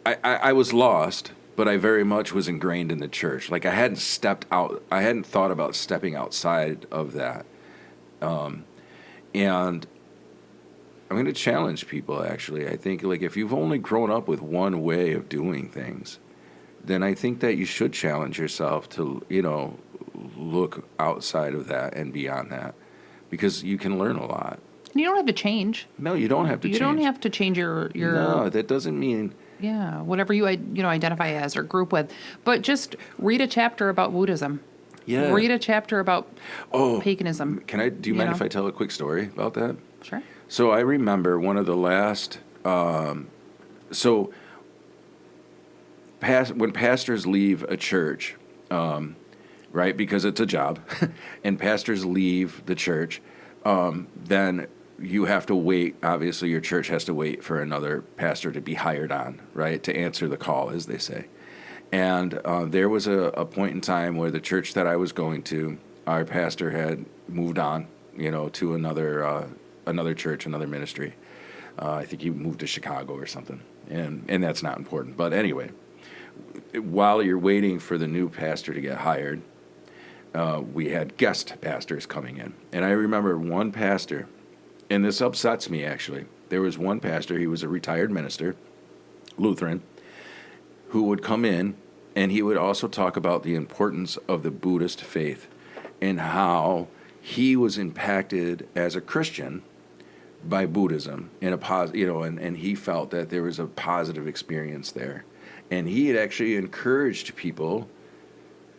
S1: I was lost, but I very much was ingrained in the church. Like I hadn't stepped out. I hadn't thought about stepping outside of that. And I'm going to challenge people, actually. I think, like, if you've only grown up with one way of doing things, then I think that you should challenge yourself to, look outside of that and beyond that, because you can learn a lot.
S3: You don't have to change.
S1: No, you don't have to change.
S3: You don't have to change your
S1: No, that doesn't mean...
S3: Yeah, whatever you identify as or group with. But just read a chapter about Buddhism.
S1: Yeah.
S3: Read a chapter about paganism.
S1: Do you mind if I tell a quick story about that?
S3: Sure.
S1: So I remember one of the last... when pastors leave a church, right, because it's a job, and pastors leave the church, then you have to wait. Obviously, your church has to wait for another pastor to be hired on, right, to answer the call, as they say. And there was a point in time where the church that I was going to, our pastor had moved on, to another church, another ministry. I think he moved to Chicago or something, and that's not important. But anyway, while you're waiting for the new pastor to get hired, we had guest pastors coming in. And I remember one pastor, and this upsets me, actually. There was one pastor, he was a retired minister, Lutheran, who would come in, and he would also talk about the importance of the Buddhist faith and how he was impacted as a Christian by Buddhism in and he felt that there was a positive experience there. And he had actually encouraged people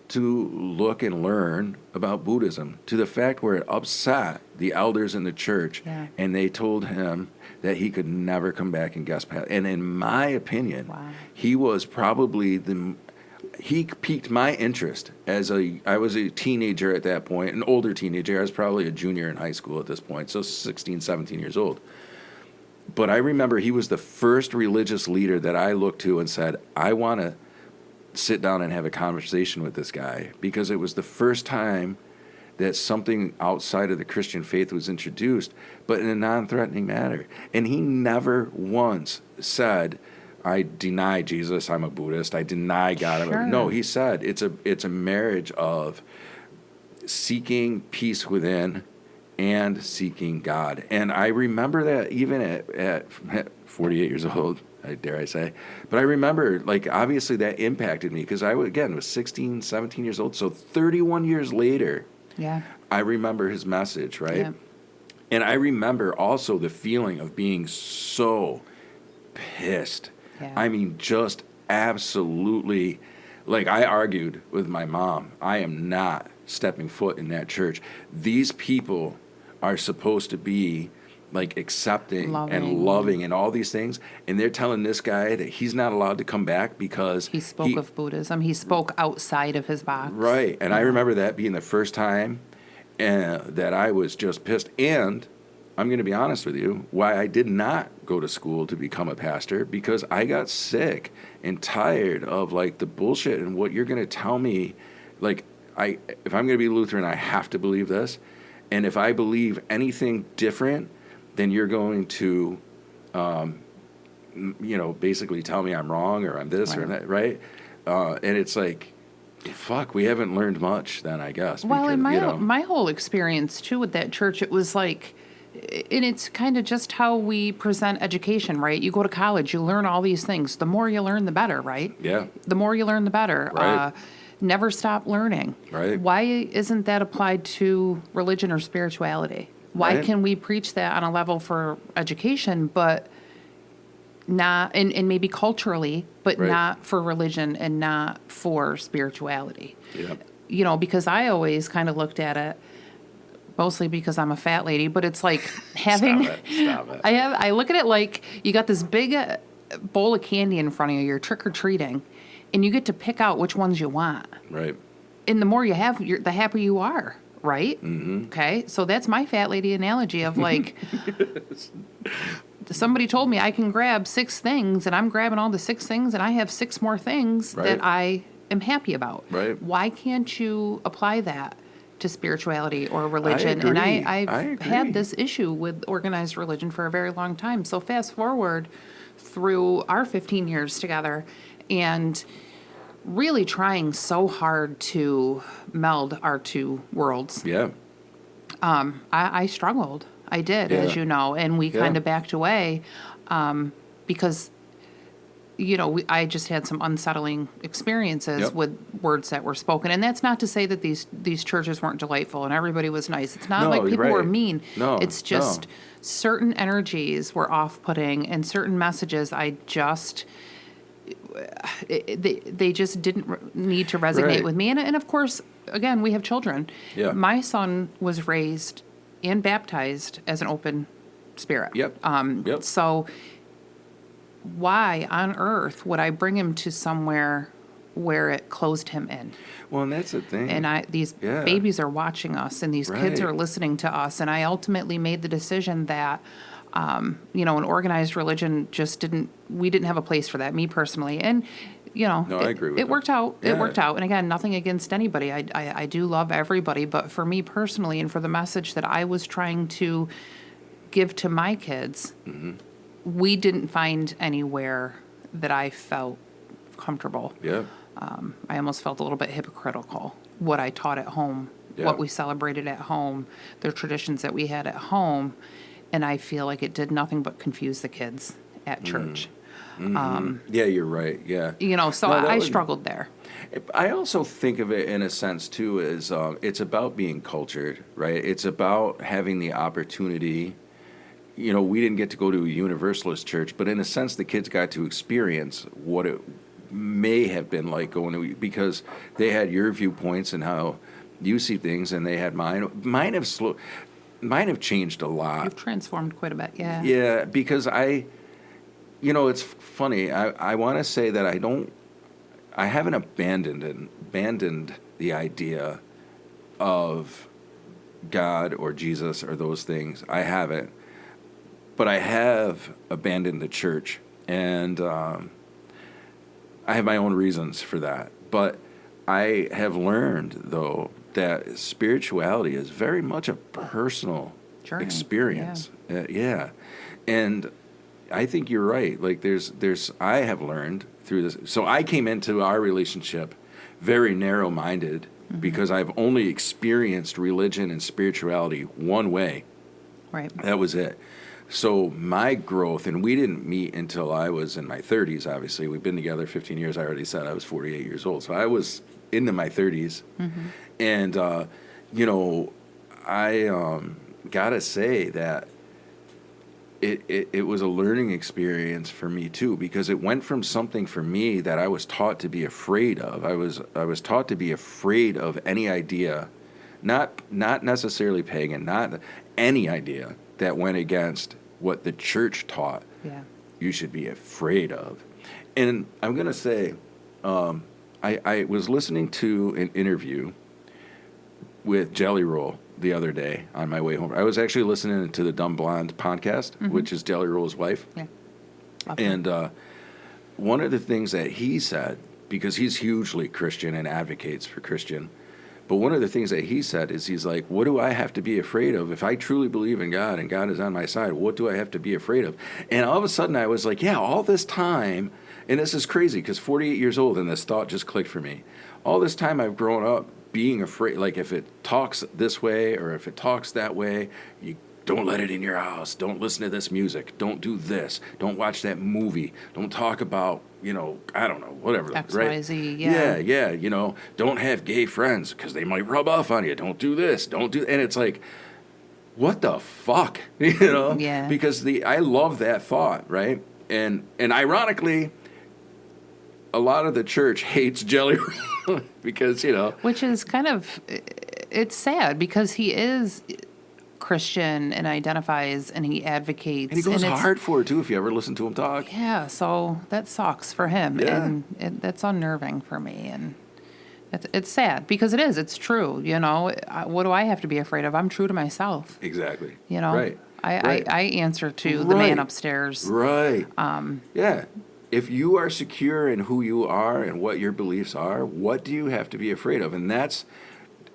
S1: to look and learn about Buddhism, to the fact where it upset the elders in the church, and they told him that he could never come back and guest pastor. And in my opinion, he was probably he piqued my interest I was a teenager at that point, an older teenager. I was probably a junior in high school at this point, so 16, 17 years old. But I remember he was the first religious leader that I looked to and said, I want to sit down and have a conversation with this guy, because it was the first time that something outside of the Christian faith was introduced, but in a non-threatening manner. And he never once said, I deny Jesus, I'm a Buddhist, I deny God.
S3: Sure.
S1: No, he said it's a marriage of seeking peace within and seeking God. And I remember that even at 48 years old, dare I say. But I remember, obviously that impacted me, because I, again, was 16, 17 years old. So 31 years later, I remember his message, right? Yeah. And I remember also the feeling of being so pissed. Yeah. I mean, just absolutely, I argued with my mom. I am not stepping foot in that church. These people are supposed to be accepting and loving and all these things, and they're telling this guy that he's not allowed to come back because
S3: he spoke of Buddhism. He spoke outside of his box.
S1: Right, and I remember that being the first time that I was just pissed. And I'm going to be honest with you, why I did not go to school to become a pastor, because I got sick and tired of the bullshit and what you're going to tell me. If I'm going to be Lutheran, I have to believe this, and if I believe anything different, then you're going to, basically tell me I'm wrong or I'm this or that, right? And it's fuck, we haven't learned much then, I guess.
S3: Well, because, in my whole experience, too, with that church, it was and it's kind of just how we present education, right? You go to college, you learn all these things. The more you learn, the better, right?
S1: Yeah.
S3: The more you learn, the better.
S1: Right.
S3: Never stop learning.
S1: Right.
S3: Why isn't that applied to religion or spirituality? Why can we preach that on a level for education, but not, and maybe culturally, but not for religion and not for spirituality?
S1: Yeah.
S3: Because I always kind of looked at it, mostly because I'm a fat lady, but it's having,
S1: Stop it.
S3: I look at it you got this big bowl of candy in front of you, you're trick-or-treating, and you get to pick out which ones you want.
S1: Right.
S3: And the more you have, the happier you are. Right?
S1: Mm-hmm.
S3: Okay. So that's my fat lady analogy of somebody told me I can grab 6 things, and I'm grabbing all the 6 things, and I have 6 more things that I am happy about.
S1: Right.
S3: Why can't you apply that to spirituality or religion?
S1: I agree.
S3: And I've
S1: I agree.
S3: had this issue with organized religion for a very long time. So fast forward through our 15 years together, and really trying so hard to meld our two worlds.
S1: Yeah.
S3: I struggled. I did,
S1: Yeah.
S3: as you know, and we
S1: Yeah.
S3: kind of backed away because, I just had some unsettling experiences
S1: Yep.
S3: with words that were spoken. And that's not to say that these churches weren't delightful and everybody was nice. It's not
S1: No,
S3: like people were
S1: right.
S3: mean.
S1: No,
S3: It's just certain energies were off-putting and certain messages they just didn't need to resonate
S1: Right.
S3: with me. And of course, again, we have children.
S1: Yeah.
S3: My son was raised and baptized as an open spirit.
S1: Yep. Yep.
S3: So why on earth would I bring him to somewhere where it closed him in?
S1: Well, and that's the thing.
S3: And these
S1: Yeah.
S3: babies are watching us, and these kids
S1: Right.
S3: are listening to us. And I ultimately made the decision that, an organized religion we didn't have a place for that, me personally. And,
S1: No, I agree with
S3: it
S1: that.
S3: worked out. It
S1: Yeah.
S3: worked out. And again, nothing against anybody. I do love everybody. But for me personally, and for the message that I was trying to give to my kids,
S1: Mm-hmm.
S3: we didn't find anywhere that I felt comfortable.
S1: Yeah.
S3: I almost felt a little bit hypocritical. What I taught at home,
S1: Yeah.
S3: what we celebrated at home, the traditions that we had at home, and I feel like it did nothing but confuse the kids at church.
S1: Yeah, you're right. Yeah.
S3: So
S1: No, that
S3: I
S1: would-
S3: struggled there.
S1: I also think of it in a sense too as it's about being cultured, right? It's about having the opportunity. We didn't get to go to a Universalist church, but in a sense, the kids got to experience what it may have been like going to, because they had your viewpoints and how you see things, and they had mine. Mine have changed a lot.
S3: You've transformed quite a bit, yeah.
S1: Yeah, because it's funny. I want to say that I haven't abandoned the idea of God or Jesus or those things. I haven't. But I have abandoned the church, and I have my own reasons for that. But I have learned, though, that spirituality is very much a personal
S3: Journey,
S1: experience. Yeah. And I think you're right. Like I have learned through this. So I came into our relationship very narrow-minded because I've only experienced religion and spirituality one way.
S3: Right.
S1: That was it. So my growth, and we didn't meet until I was in my 30s, obviously. We've been together 15 years. I already said I was 48 years old. So I was into my 30s. And, I got to say that it was a learning experience for me, too, because it went from something for me that I was taught to be afraid of. I was taught to be afraid of any idea, not necessarily pagan, not any idea that went against what the church taught.
S3: Yeah.
S1: You should be afraid of. And I'm going to say, I was listening to an interview with Jelly Roll the other day on my way home. I was actually listening to the Dumb Blonde podcast, which is Jelly Roll's wife.
S3: Yeah.
S1: And one of the things that he said, because he's hugely Christian and advocates for Christian, but one of the things that he said is he's like, what do I have to be afraid of? If I truly believe in God and God is on my side, what do I have to be afraid of? And all of a sudden I was like, yeah, all this time, and this is crazy because 48 years old and this thought just clicked for me. All this time I've grown up being afraid, like if it talks this way or if it talks that way, you don't let it in your house. Don't listen to this music. Don't do this. Don't watch that movie. Don't talk about, I don't know, whatever.
S3: X,
S1: right?
S3: Y, Z, yeah.
S1: Yeah, don't have gay friends because they might rub off on you. Don't do this. Don't do, and it's like, what the fuck,
S3: Yeah.
S1: Because I love that thought, right? And ironically, a lot of the church hates Jelly Roll because,
S3: Which is kind of, it's sad because he is Christian and identifies and he advocates.
S1: and he goes
S3: it's-
S1: hard for it too if you ever listen to him talk.
S3: Yeah, so that sucks for him.
S1: Yeah.
S3: And that's unnerving for me. And it's sad because it is. It's true. What do I have to be afraid of? I'm true to myself.
S1: Exactly.
S3: Right.
S1: Right.
S3: I answer to the man
S1: Right.
S3: upstairs.
S1: Right. Yeah. If you are secure in who you are and what your beliefs are, what do you have to be afraid of? And that's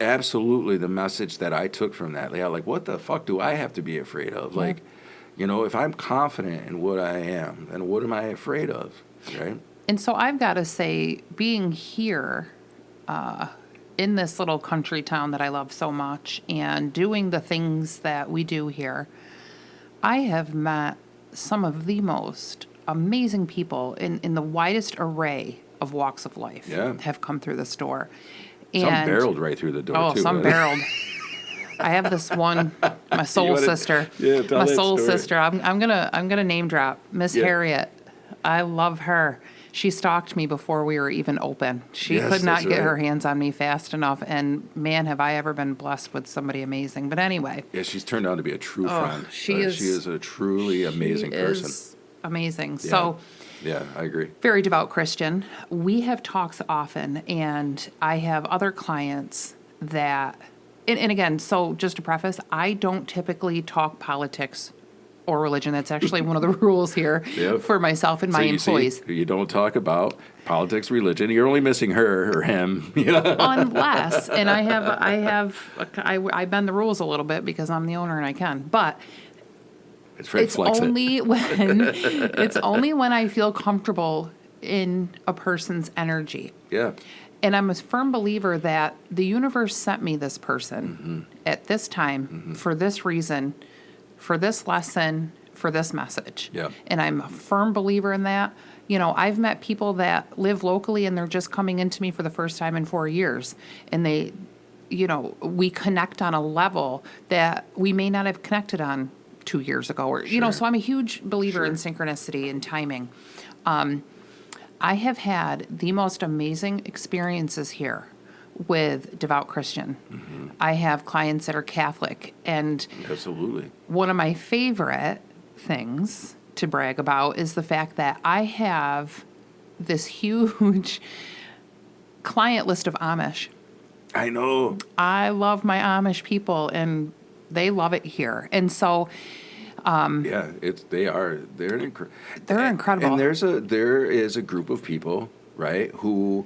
S1: absolutely the message that I took from that. Yeah, like, what the fuck do I have to be afraid of?
S3: Yeah.
S1: Like, if I'm confident in what I am, then what am I afraid of? Right?
S3: And so I've got to say, being here in this little country town that I love so much and doing the things that we do here, I have met some of the most amazing people in the widest array of walks of life have come through the store.
S1: Some barreled right through the door, too.
S3: Oh, some barreled. I have this one, my soul sister.
S1: Yeah, tell
S3: my
S1: that
S3: soul
S1: story.
S3: sister. I'm gonna name drop Miss Harriet. I love her. She stalked me before we were even open. She
S1: Yes,
S3: could not
S1: that's
S3: get
S1: right.
S3: her hands on me fast enough. And man, have I ever been blessed with somebody amazing. But anyway,
S1: Yeah, she's turned out to be a true friend.
S3: she is-
S1: She is a truly amazing
S3: she
S1: person.
S3: is amazing.
S1: Yeah.
S3: So.
S1: Yeah, I agree.
S3: Very devout Christian. We have talks often, and I have other clients that, and again, so just to preface, I don't typically talk politics or religion. That's actually one of the rules here
S1: Yep.
S3: for myself and my
S1: So you
S3: employees.
S1: See, you don't talk about politics, religion. You're only missing her or him.
S3: Unless, and I bend the rules a little bit because I'm the owner and I can, but
S1: It's right,
S3: it's
S1: flex
S3: only it's only when I feel comfortable in a person's energy.
S1: Yeah.
S3: And I'm a firm believer that the universe sent me this person at this time for this reason, for this lesson, for this message.
S1: Yeah.
S3: And I'm a firm believer in that. You know, I've met people that live locally and they're just coming into me for the first time in 4 years. And they, you know, we connect on a level that we may not have connected on 2 years ago. Or, you know, so I'm a huge believer in synchronicity and timing. I have had the most amazing experiences here with devout Christian. I have clients that are Catholic, and
S1: Absolutely.
S3: one of my favorite things to brag about is the fact that I have this huge client list of Amish.
S1: I know.
S3: I love my Amish people, and they love it here. And so
S1: Yeah, they're
S3: incredible.
S1: And there is a group of people, right, who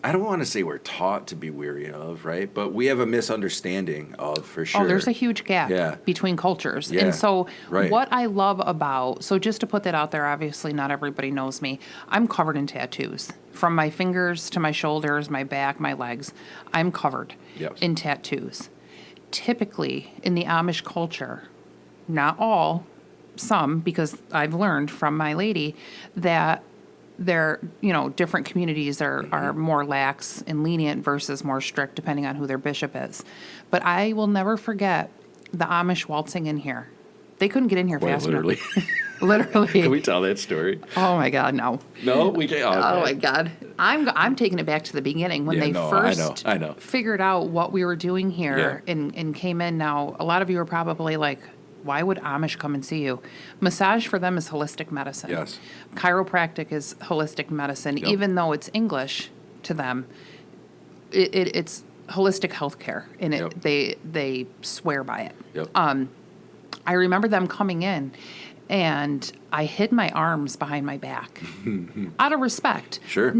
S1: I don't want to say we're taught to be weary of, right, but we have a misunderstanding of, for sure.
S3: Oh, there's a huge gap
S1: Yeah.
S3: between cultures.
S1: Yeah,
S3: And so
S1: right.
S3: what I love about, so just to put that out there, obviously not everybody knows me. I'm covered in tattoos. From my fingers to my shoulders, my back, my legs. I'm covered
S1: Yes.
S3: in tattoos. Typically, in the Amish culture, not all, some, because I've learned from my lady that they're, you know, different communities are more lax and lenient versus more strict depending on who their bishop is. But I will never forget the Amish waltzing in here. They couldn't get in here
S1: Boy,
S3: fast
S1: literally.
S3: enough. Literally.
S1: Can we tell that story?
S3: Oh my God, no.
S1: No, we can't. Okay.
S3: Oh my God. I'm taking it back to the beginning when
S1: Yeah,
S3: they
S1: no,
S3: first
S1: I know.
S3: figured out what we were doing here and came in. Now, a lot of you are probably like, why would Amish come and see you? Massage for them is holistic medicine.
S1: Yes.
S3: Chiropractic is holistic medicine.
S1: Yep.
S3: Even though it's English to them, it's holistic healthcare, and
S1: Yep.
S3: they swear by it.
S1: Yep.
S3: I remember them coming in, and I hid my arms behind my back out of respect.
S1: Sure.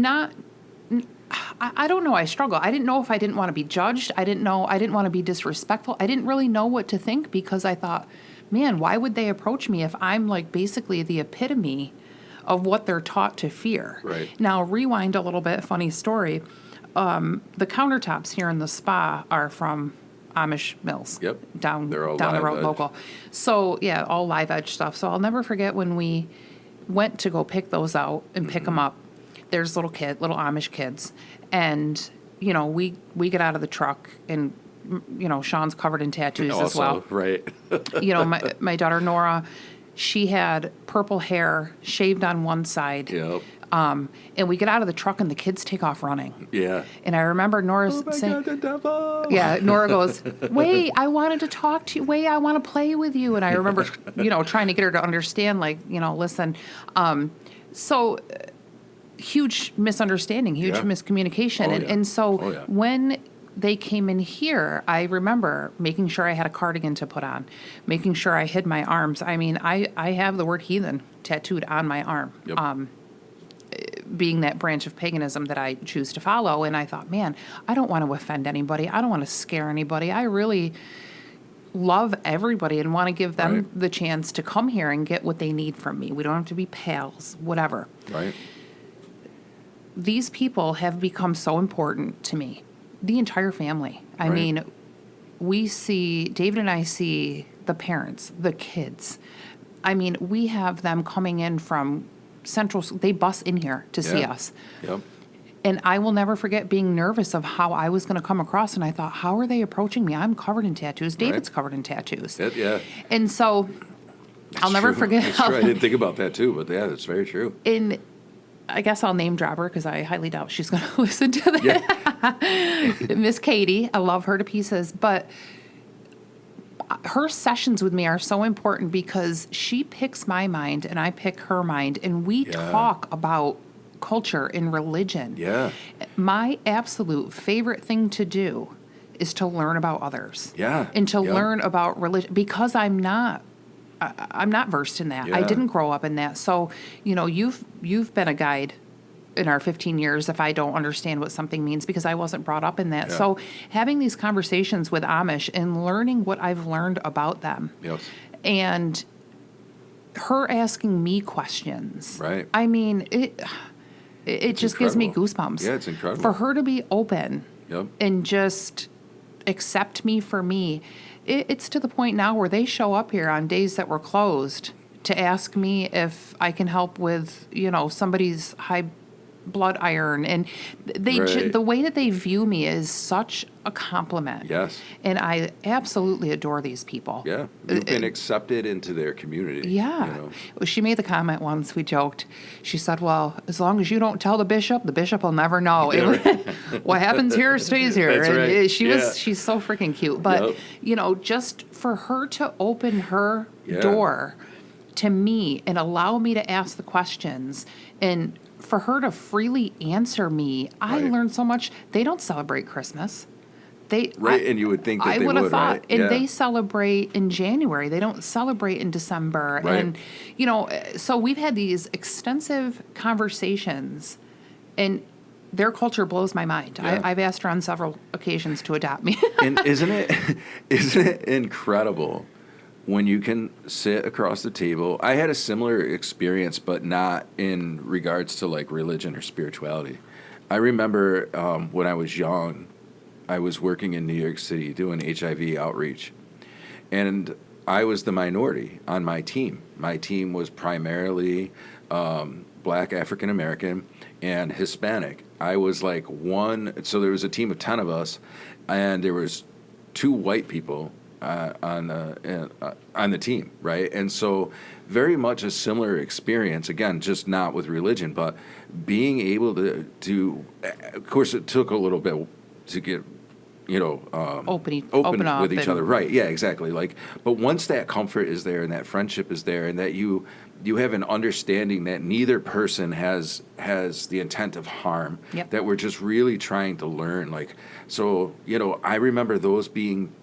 S3: I don't know. I struggle. I didn't know if I didn't want to be judged. I didn't want to be disrespectful. I didn't really know what to think because I thought, man, why would they approach me if I'm like basically the epitome of what they're taught to fear?
S1: Right.
S3: Now, rewind a little bit. Funny story. The countertops here in the spa are from Amish Mills.
S1: Yep.
S3: Down
S1: They're all
S3: the
S1: live
S3: road,
S1: edge.
S3: local. So yeah, all live edge stuff. So I'll never forget when we went to go pick those out and pick them up. There's little Amish kids, and you know we get out of the truck, and you know Sean's covered in tattoos as
S1: Also,
S3: well.
S1: right.
S3: You know my daughter Nora, she had purple hair shaved on one side.
S1: Yep.
S3: And we get out of the truck and the kids take off running.
S1: Yeah.
S3: And I remember Nora
S1: Oh my
S3: saying,
S1: God, the devil.
S3: yeah, Nora goes, wait, I wanted to talk to you. Wait, I want to play with you. And I remember, you know, trying to get her to understand, like, you know, listen. So huge misunderstanding, huge
S1: Yeah.
S3: miscommunication.
S1: Oh,
S3: and,
S1: yeah.
S3: and so
S1: Oh, yeah.
S3: when they came in here, I remember making sure I had a cardigan to put on, making sure I hid my arms. I mean, I have the word heathen tattooed on my arm.
S1: Yep.
S3: Being that branch of paganism that I choose to follow. And I thought, man, I don't want to offend anybody. I don't want to scare anybody. I really love everybody and want to give them
S1: Right.
S3: the chance to come here and get what they need from me. We don't have to be pals, whatever.
S1: Right.
S3: These people have become so important to me. The entire family. I
S1: Right.
S3: mean, David and I see the parents, the kids. I mean, we have them coming in from they bus in here to see
S1: Yeah.
S3: us.
S1: Yep.
S3: And I will never forget being nervous of how I was going to come across. And I thought, how are they approaching me? I'm covered in tattoos. David's covered in tattoos.
S1: Yeah.
S3: And so I'll
S1: It's
S3: never
S1: true.
S3: forget
S1: It's
S3: how,
S1: true. I didn't think about that too, but yeah, that's very true.
S3: in, I guess I'll name drop her because I highly doubt she's going to listen to this.
S1: Yeah.
S3: Miss Katie, I love her to pieces. But her sessions with me are so important because she picks my mind and I pick her mind. And we
S1: Yeah.
S3: talk about culture and religion.
S1: Yeah.
S3: My absolute favorite thing to do is to learn about others.
S1: Yeah.
S3: And to
S1: Yep.
S3: learn about religion because I'm not versed in that. I
S1: Yeah.
S3: didn't grow up in that. So, you've been a guide in our 15 years if I don't understand what something means because I wasn't brought up in that.
S1: Yeah.
S3: So, having these conversations with Amish and learning what I've learned about them.
S1: Yes.
S3: And her asking me questions.
S1: Right.
S3: I mean, it just gives me
S1: incredible.
S3: goosebumps.
S1: Yeah, it's incredible.
S3: For her to be open
S1: Yep.
S3: and just accept me for me, it's to the point now where they show up here on days that we're closed to ask me if I can help with, somebody's high blood iron. And
S1: Right.
S3: the way that they view me is such a compliment.
S1: Yes.
S3: And I absolutely adore these people.
S1: Yeah. You've been accepted into their community.
S3: Yeah.
S1: You know?
S3: Well, she made the comment once, we joked. She said, well, as long as you don't tell the bishop will never know. What happens here stays here.
S1: That's
S3: And
S1: right.
S3: she's so freaking cute. But,
S1: Yep.
S3: just for her to open her
S1: Yeah.
S3: door to me and allow me to ask the questions and for her to freely answer me, I
S1: Right.
S3: learned so much. They don't celebrate Christmas.
S1: Right, and you would think that
S3: I
S1: they
S3: would have
S1: would,
S3: thought,
S1: right?
S3: and
S1: Yeah.
S3: they celebrate in January. They don't celebrate in December.
S1: Right.
S3: And, so we've had these extensive conversations, and their culture blows my mind.
S1: Yeah.
S3: I've asked her on several occasions to adopt me.
S1: And isn't it incredible when you can sit across the table? I had a similar experience, but not in regards to like religion or spirituality. I remember when I was young, I was working in New York City doing HIV outreach, and I was the minority on my team. My team was primarily Black African American and Hispanic. I was like so there was a team of 10 of us, and there was 2 white people on the team, right? And so very much a similar experience, again, just not with religion, but being able to of course it took a little bit to get open
S3: up
S1: with each
S3: and-
S1: other, right? Yeah, exactly. But once that comfort is there and that friendship is there, and that you have an understanding that neither person has the intent of harm,
S3: Yep.
S1: that we're just really trying to learn. I remember those being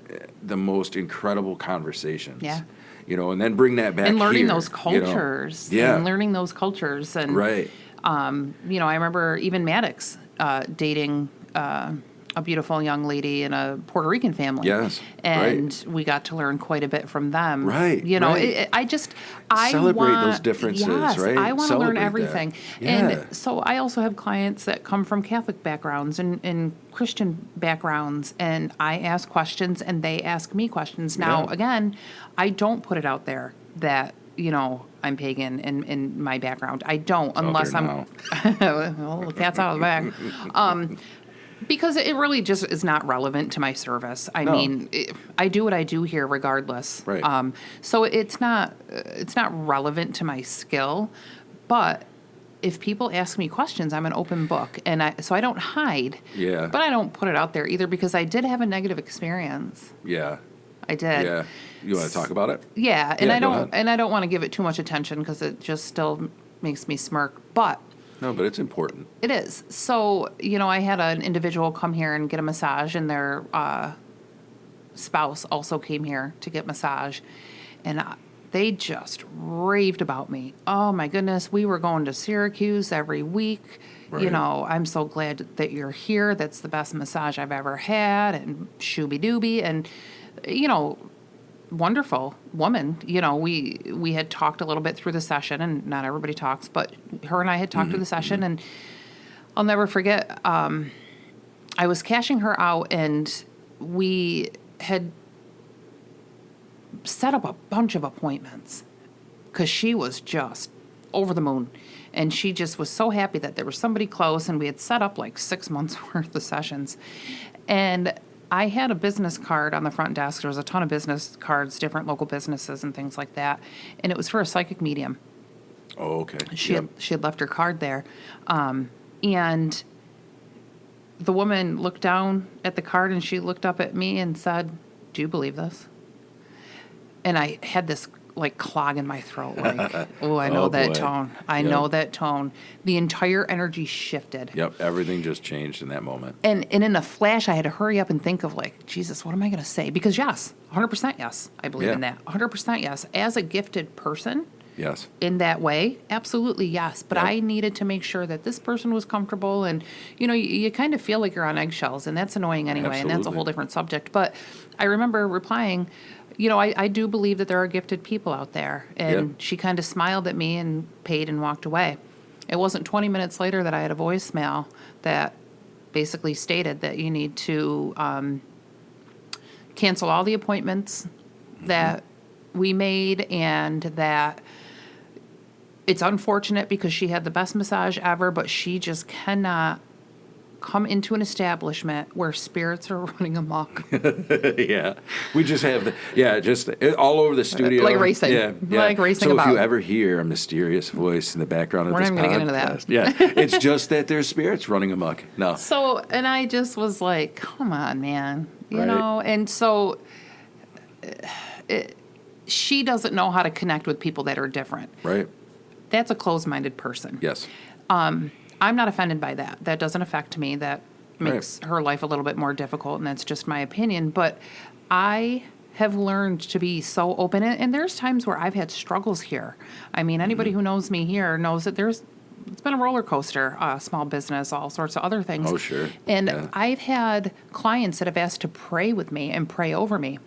S1: the most incredible conversations.
S3: Yeah.
S1: And then bring that back
S3: and learning
S1: here,
S3: those cultures.
S1: Yeah.
S3: And learning those cultures. And,
S1: Right.
S3: I remember even Maddox dating a beautiful young lady in a Puerto Rican family.
S1: Yes,
S3: And we got to learn quite a bit from them.
S1: Right,
S3: You know,
S1: right.
S3: I
S1: Celebrate
S3: want,
S1: those differences,
S3: yes,
S1: right?
S3: I want to learn
S1: Celebrate that.
S3: everything.
S1: Yeah.
S3: And so I also have clients that come from Catholic backgrounds and Christian backgrounds, and I ask questions and they ask me questions. Now,
S1: Yeah.
S3: again, I don't put it out there that, I'm pagan in my background. I don't, unless
S1: there
S3: I'm, well, the cat's out of the bag. Because it really just is not relevant to my service. I
S1: No.
S3: mean, I do what I do here regardless.
S1: Right.
S3: So it's not relevant to my skill, but if people ask me questions, I'm an open book, and so I don't hide.
S1: Yeah.
S3: But I don't put it out there either because I did have a negative experience.
S1: Yeah.
S3: I did.
S1: Yeah. You want to talk about it?
S3: Yeah, and
S1: Yeah,
S3: I
S1: go
S3: don't
S1: ahead.
S3: want to give it too much attention because it just still makes me smirk, but.
S1: No, but it's important.
S3: It is. So, I had an individual come here and get a massage, and their spouse also came here to get massage. And they just raved about me. Oh, my goodness. We were going to Syracuse every week.
S1: Right.
S3: I'm so glad that you're here. That's the best massage I've ever had, and shooby-dooby. And, wonderful woman. We had talked a little bit through the session, and not everybody talks, but her and I had talked through the session, and I'll never forget, I was cashing her out, and we had set up a bunch of appointments because she was just over the moon. And she just was so happy that there was somebody close, and we had set up like 6 months worth of sessions. And I had a business card on the front desk. There was a ton of business cards, different local businesses and things like that. And it was for a psychic medium.
S1: Oh, okay.
S3: She had left her card there. And the woman looked down at the card, and she looked up at me and said, "Do you believe this?" And I had this like clog in my throat, like, oh, I know that tone. I know that tone. The entire energy shifted.
S1: Yep, everything just changed in that moment.
S3: And in a flash, I had to hurry up and think of like, Jesus, what am I going to say? Because yes, 100% yes, I believe in that. 100% yes. As a gifted person,
S1: yes,
S3: in that way, absolutely yes. But I needed to make sure that this person was comfortable, and you kind of feel like you're on eggshells, and that's annoying anyway, and that's a whole different subject. But I remember replying, I do believe that there are gifted people out there. And she kind of smiled at me and paid and walked away. It wasn't 20 minutes later that I had a voicemail that basically stated that you need to cancel all the appointments that we made, and that it's unfortunate because she had the best massage ever, but she just cannot come into an establishment where spirits are running amok.
S1: Yeah. We just have, just all over the studio.
S3: Like racing.
S1: Yeah.
S3: Like racing
S1: so
S3: about.
S1: if you ever hear a mysterious voice in the background of
S3: We're
S1: this
S3: not even
S1: podcast.
S3: going to get into
S1: Yeah. It's just that there's spirits running amok. No.
S3: So, and I just was like, come on, man. You
S1: Right.
S3: know? And so she doesn't know how to connect with people that are different.
S1: Right.
S3: That's a closed-minded person.
S1: Yes.
S3: I'm not offended by that. That doesn't affect me. That makes her life a little bit more difficult, and that's just my opinion. But I have learned to be so open, and there's times where I've had struggles here. I mean, anybody who knows me here knows that it's been a roller coaster, small business, all sorts of other things.
S1: Oh, sure.
S3: And
S1: Yeah.
S3: I've had clients that have asked to pray with me and pray over me.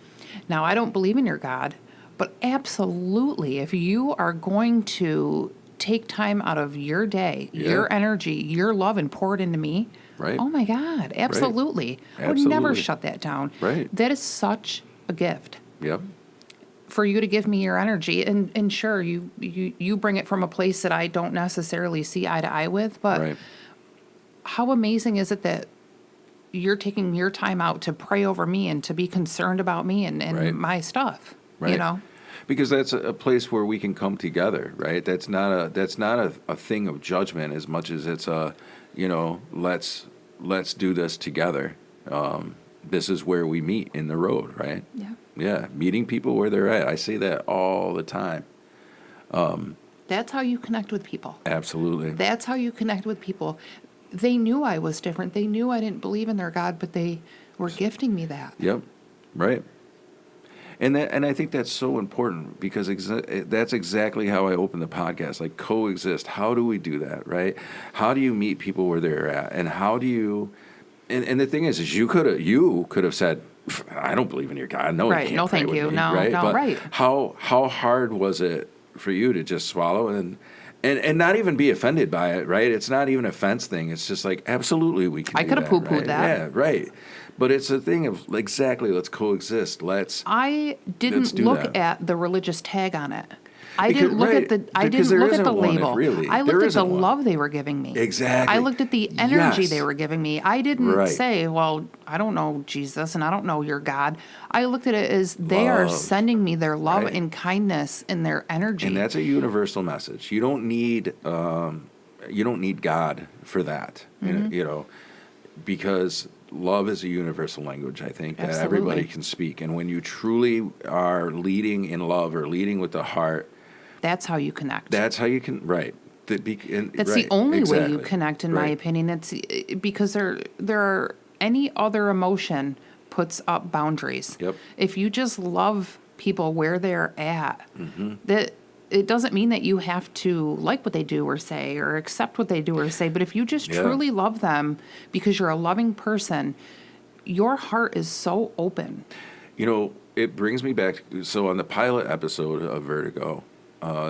S3: Now, I don't believe in your God, but absolutely, if you are going to take time out of your day, your energy, your love, and pour it into me,
S1: Right.
S3: oh my God, absolutely. I would never shut that down.
S1: Right.
S3: That is such a gift
S1: Yep.
S3: for you to give me your energy. And sure, you bring it from a place that I don't necessarily see eye to eye with, but how amazing is it that you're taking your time out to pray over me and to be concerned about me and my stuff, you know?
S1: Because that's a place where we can come together, right? That's not a thing of judgment as much as it's let's do this together. This is where we meet in the road, right?
S3: Yeah.
S1: Yeah, meeting people where they're at. I say that all the time.
S3: That's how you connect with people.
S1: Absolutely.
S3: That's how you connect with people. They knew I was different. They knew I didn't believe in their God, but they were gifting me that.
S1: Yep. Right. And I think that's so important because that's exactly how I open the podcast, like coexist. How do we do that, right? How do you meet people where they're at, and how do you? And the thing is you could have said, I don't believe in your God. No,
S3: right?
S1: you can't
S3: No,
S1: pray
S3: thank
S1: with
S3: you.
S1: me,
S3: No,
S1: right?
S3: no,
S1: But
S3: right.
S1: How hard was it for you to just swallow and not even be offended by it, right? It's not even an offense thing. It's just like absolutely we can.
S3: I could have poo-pooed
S1: right?
S3: that.
S1: Yeah, right. But it's a thing of exactly, let's coexist.
S3: I didn't look at the religious tag on it. I
S1: Because-
S3: didn't look
S1: right,
S3: at the. I
S1: because
S3: didn't
S1: there
S3: look at the
S1: isn't one,
S3: label.
S1: really.
S3: I
S1: There
S3: looked at the
S1: isn't one.
S3: love they were giving me.
S1: Exactly.
S3: I looked at the energy
S1: Yes.
S3: they were giving me. I didn't
S1: Right.
S3: say, "Well, I don't know Jesus and I don't know your God." I looked at it as they are
S1: Love.
S3: sending me their love
S1: Right.
S3: and kindness and their energy.
S1: And that's a universal message. You don't need God for that.
S3: Mm-hmm.
S1: Because love is a universal language, I think, that
S3: Absolutely.
S1: everybody can speak. And when you truly are leading in love or leading with the heart,
S3: That's how you connect.
S1: that's how you can, right.
S3: That's the only way you connect, in my
S1: Right.
S3: opinion. It's because there are any other emotion puts up boundaries.
S1: Yep.
S3: If you just love people where they're at,
S1: Mm-hmm.
S3: that it doesn't mean that you have to like what they do or say or accept what they do or say. But if you just
S1: Yeah.
S3: truly love them because you're a loving person, your heart is so open.
S1: it brings me back. So on the pilot episode of Vertigo,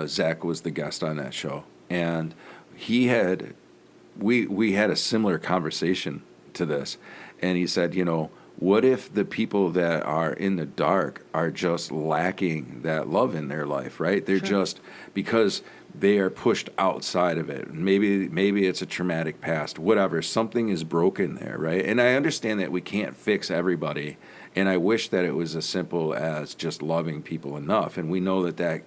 S1: Zach was the guest on that show, and he had we had a similar conversation to this, and he said, what if the people that are in the dark are just lacking that love in their life, right? They're just because they are pushed outside of it. Maybe it's a traumatic past, whatever. Something is broken there, right? And I understand that we can't fix everybody, and I wish that it was as simple as just loving people enough. And we know that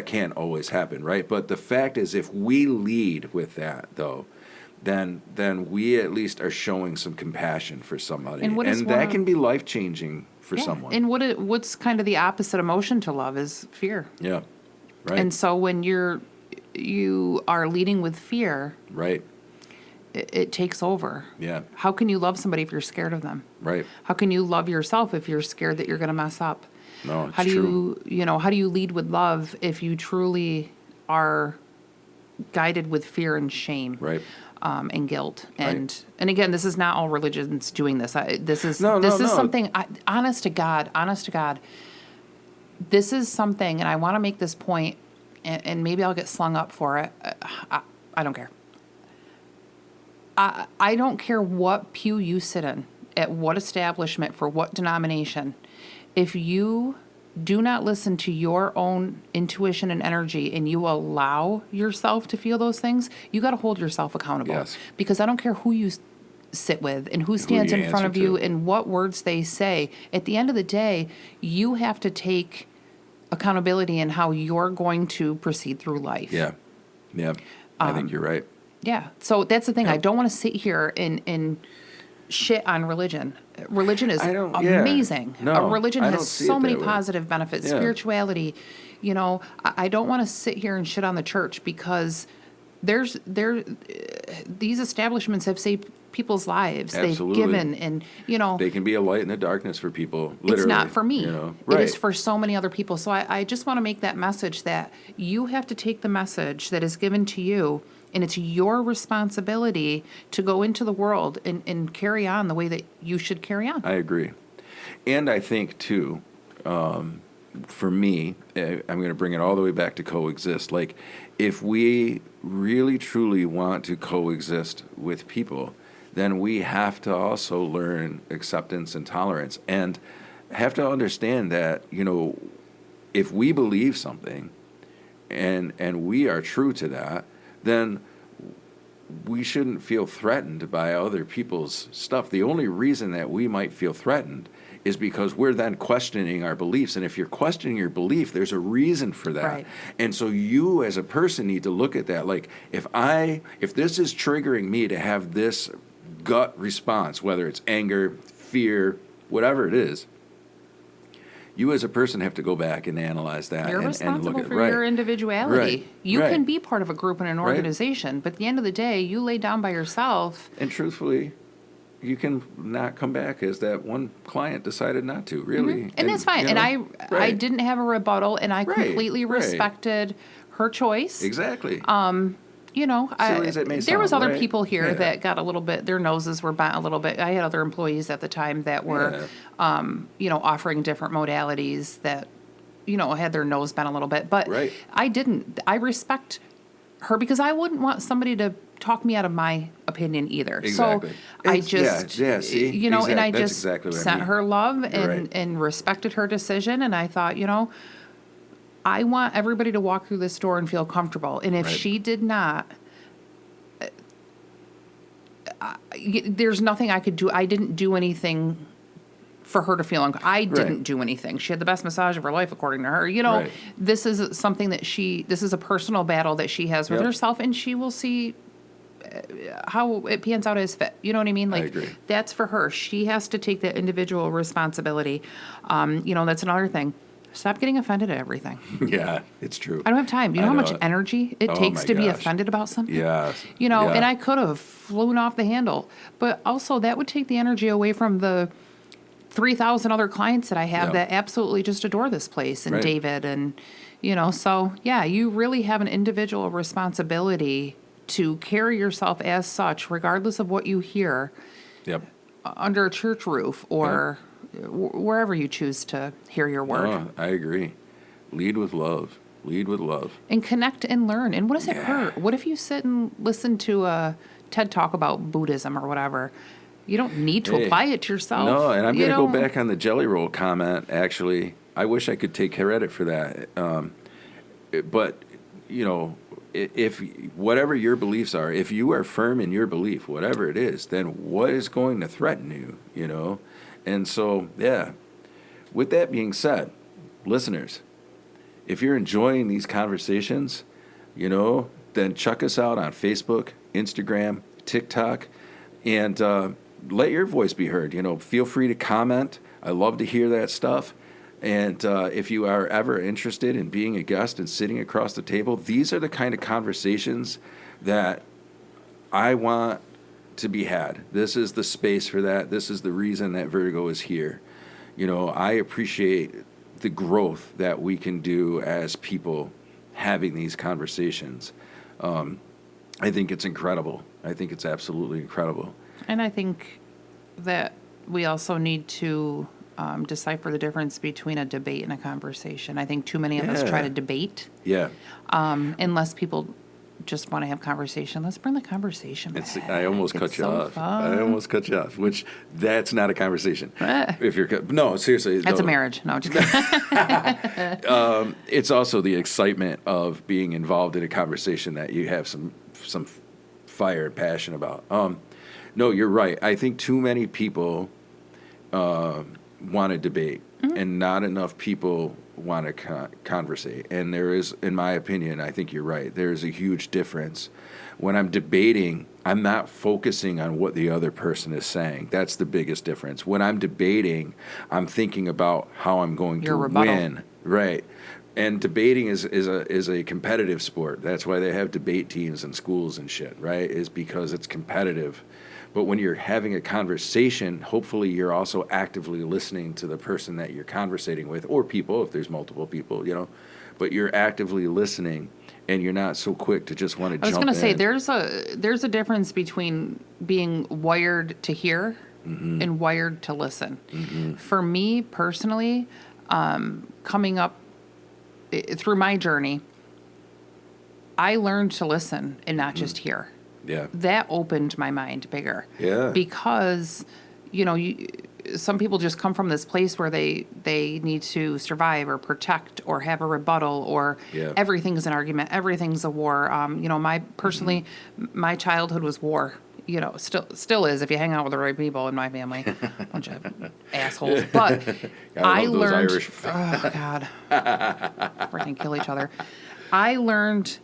S1: can't always happen, right? But the fact is, if we lead with that, though, then we at least are showing some compassion for somebody, and that can be life changing for someone.
S3: And what's kind of the opposite emotion to love is fear.
S1: Yeah, right.
S3: And so when you are leading with fear,
S1: right,
S3: it takes over.
S1: Yeah.
S3: How can you love somebody if you're scared of them?
S1: Right.
S3: How can you love yourself if you're scared that you're going to mess up?
S1: No, it's
S3: how do
S1: true.
S3: how do you lead with love if you truly are guided with fear and shame?
S1: Right.
S3: And guilt,
S1: Right.
S3: and again, this is not all religions doing this. This is
S1: No.
S3: something. Honest to God, this is something, and I want to make this point, and maybe I'll get slung up for it. I don't care. I don't care what pew you sit in, at what establishment, for what denomination. If you do not listen to your own intuition and energy, and you allow yourself to feel those things, you got to hold yourself accountable.
S1: Yes.
S3: Because I don't care who you sit with and who stands in front of you and what words they say. At the end of the day, you have to take accountability in how you're going to proceed through life.
S1: Yeah. I think you're right.
S3: Yeah. So that's the thing.
S1: Yep.
S3: I don't want to sit here and shit on religion. Religion is amazing.
S1: No,
S3: Religion
S1: I don't
S3: has
S1: see
S3: so
S1: it
S3: many
S1: that way.
S3: positive benefits.
S1: Yeah.
S3: Spirituality, I don't want to sit here and shit on the church, because these establishments have saved people's lives.
S1: Absolutely.
S3: They've given, and
S1: They can be a light in the darkness for people. Literally,
S3: it's not for me.
S1: Right.
S3: It is for so many other people. So I just want to make that message that you have to take the message that is given to you, and it's your responsibility to go into the world and carry on the way that you should carry on.
S1: I agree. And I think, too, for me, I'm going to bring it all the way back to coexist. Like, if we really, truly want to coexist with people, then we have to also learn acceptance and tolerance, and have to understand that, if we believe something and we are true to that, then we shouldn't feel threatened by other people's stuff. The only reason that we might feel threatened is because we're then questioning our beliefs. And if you're questioning your belief, there's a reason for that.
S3: Right.
S1: And so you as a person need to look at that. Like, if this is triggering me to have this gut response, whether it's anger, fear, whatever it is, you as a person have to go back and analyze that.
S3: You're
S1: and
S3: responsible
S1: look at
S3: for your individuality.
S1: Right.
S3: You
S1: Right.
S3: can be part of a group and an
S1: Right.
S3: organization, but at the end of the day, you lay down by yourself.
S1: And truthfully, you can not come back as that one client decided not to, really.
S3: Mm-hmm. And that's fine. And I
S1: right.
S3: didn't have a rebuttal, and I
S1: Right,
S3: completely
S1: right.
S3: respected her choice.
S1: Exactly.
S3: Silly
S1: as it may
S3: there was
S1: sound,
S3: other
S1: right?
S3: people here
S1: Yeah.
S3: that got a little bit, their noses were bent a little bit. I had other employees at the time that were, offering different modalities that, had their nose bent a little bit. But
S1: Right.
S3: I didn't. I respect her, because I wouldn't want somebody to talk me out of my opinion either.
S1: Exactly.
S3: So I
S1: It's-
S3: just,
S1: see?
S3: and I
S1: That's
S3: just
S1: exactly what I
S3: sent
S1: mean.
S3: her love
S1: You're right.
S3: and respected her decision. And I thought, I want everybody to walk through this door and feel comfortable. And if
S1: Right.
S3: she did not, there's nothing I could do. I didn't do anything for her to feel uncomfortable. I didn't do anything. She had the best massage of her life, according to her.
S1: Right.
S3: This is something that this is a personal battle that she has with
S1: Yep.
S3: herself, and she will see how it pans out as fit. You know what I mean? Like,
S1: agree.
S3: that's for her. She has to take that individual responsibility. That's another thing. Stop getting offended at everything.
S1: Yeah, it's true.
S3: I don't have time. You know
S1: I
S3: how
S1: know
S3: much
S1: it.
S3: energy it
S1: Oh
S3: takes
S1: my
S3: to be
S1: gosh.
S3: offended about something?
S1: Yes.
S3: And I could have flown off the handle. But also, that would take the energy away from the 3,000 other clients that I have that absolutely just adore this place, and
S1: Right.
S3: David, and, so, yeah, you really have an individual responsibility to carry yourself as such, regardless of what you hear.
S1: Yep.
S3: under a church roof or wherever you choose to hear your word.
S1: Oh, I agree. Lead with love. Lead with love.
S3: And connect and learn. And what does it
S1: Yeah.
S3: hurt? What if you sit and listen to a TED Talk about Buddhism or whatever? You don't need to
S1: Hey,
S3: apply it to yourself.
S1: No, and I'm
S3: You
S1: going to go
S3: don't-
S1: back on the jelly roll comment, actually. I wish I could take credit for that. But, you know, if whatever your beliefs are, if you are firm in your belief, whatever it is, then what is going to threaten you, you know? And so, yeah. With that being said, listeners, if you're enjoying these conversations, you know, then check us out on Facebook, Instagram, TikTok, and let your voice be heard. You know, feel free to comment. I love to hear that stuff. And if you are ever interested in being a guest and sitting across the table, these are the kind of conversations that I want to be had. This is the space for that. This is the reason that Vertigo is here. You know, I appreciate the growth that we can do as people having these conversations. I think it's incredible. I think it's absolutely incredible.
S3: And I think that we also need to decipher the difference between a debate and a conversation. I think too many of us try to debate.
S1: Yeah.
S3: Unless people just want to have conversation. Let's bring the conversation back.
S1: I almost
S3: It's
S1: cut you
S3: so
S1: off.
S3: fun.
S1: I almost cut you off, which that's not a conversation. If you're no, seriously.
S3: That's
S1: no.
S3: a marriage. No, just kidding.
S1: It's also the excitement of being involved in a conversation that you have some fire and passion about. No, you're right. I think too many people want to debate, and not enough people want to conversate. And there is, in my opinion, I think you're right. There is a huge difference. When I'm debating, I'm not focusing on what the other person is saying. That's the biggest difference. When I'm debating, I'm thinking about how I'm going
S3: Your
S1: to
S3: rebuttal.
S1: win. Right. And debating is a competitive sport. That's why they have debate teams in schools and shit, right? Is because it's competitive. But when you're having a conversation, hopefully you're also actively listening to the person that you're conversating with, or people, if there's multiple people, you know. But you're actively listening, and you're not so quick to just want to
S3: I was
S1: jump
S3: going to say
S1: in.
S3: there's a difference between being wired to hear and wired to listen. For me personally, coming up through my journey, I learned to listen and not just hear.
S1: Yeah.
S3: That opened my mind bigger.
S1: Yeah.
S3: Because, you know, some people just come from this place where they need to survive or protect or have a rebuttal or everything's an argument, everything's a war. You know, my childhood was war. You know, still is if you hang out with the right people in my family. Bunch of assholes. But I
S1: love those
S3: learned.
S1: Irish.
S3: Oh God, freaking kill each other. I learned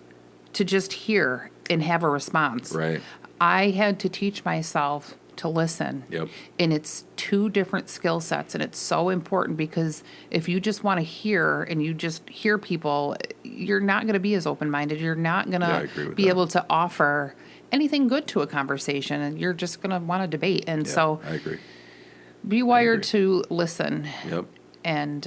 S3: to just hear and have a response.
S1: Right.
S3: I had to teach myself to listen.
S1: Yep.
S3: And it's two different skill sets, and it's so important because if you just want to hear and you just hear people, you're not going to be as open-minded. You're not going
S1: I
S3: to
S1: agree with
S3: be
S1: that.
S3: able to offer anything good to a conversation, and you're just going to want to debate. And so
S1: I agree.
S3: be wired to listen
S1: Yep.
S3: and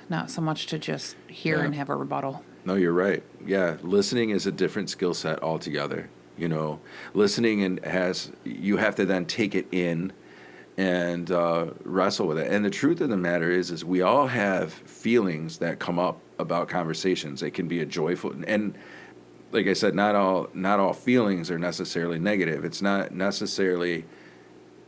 S3: not so much to just hear
S1: Yeah.
S3: and have a rebuttal.
S1: No, you're right. Yeah, listening is a different skill set altogether. You know, listening you have to then take it in and wrestle with it. And the truth of the matter is we all have feelings that come up about conversations. It can be a joyful, and like I said, not all feelings are necessarily negative. It's not necessarily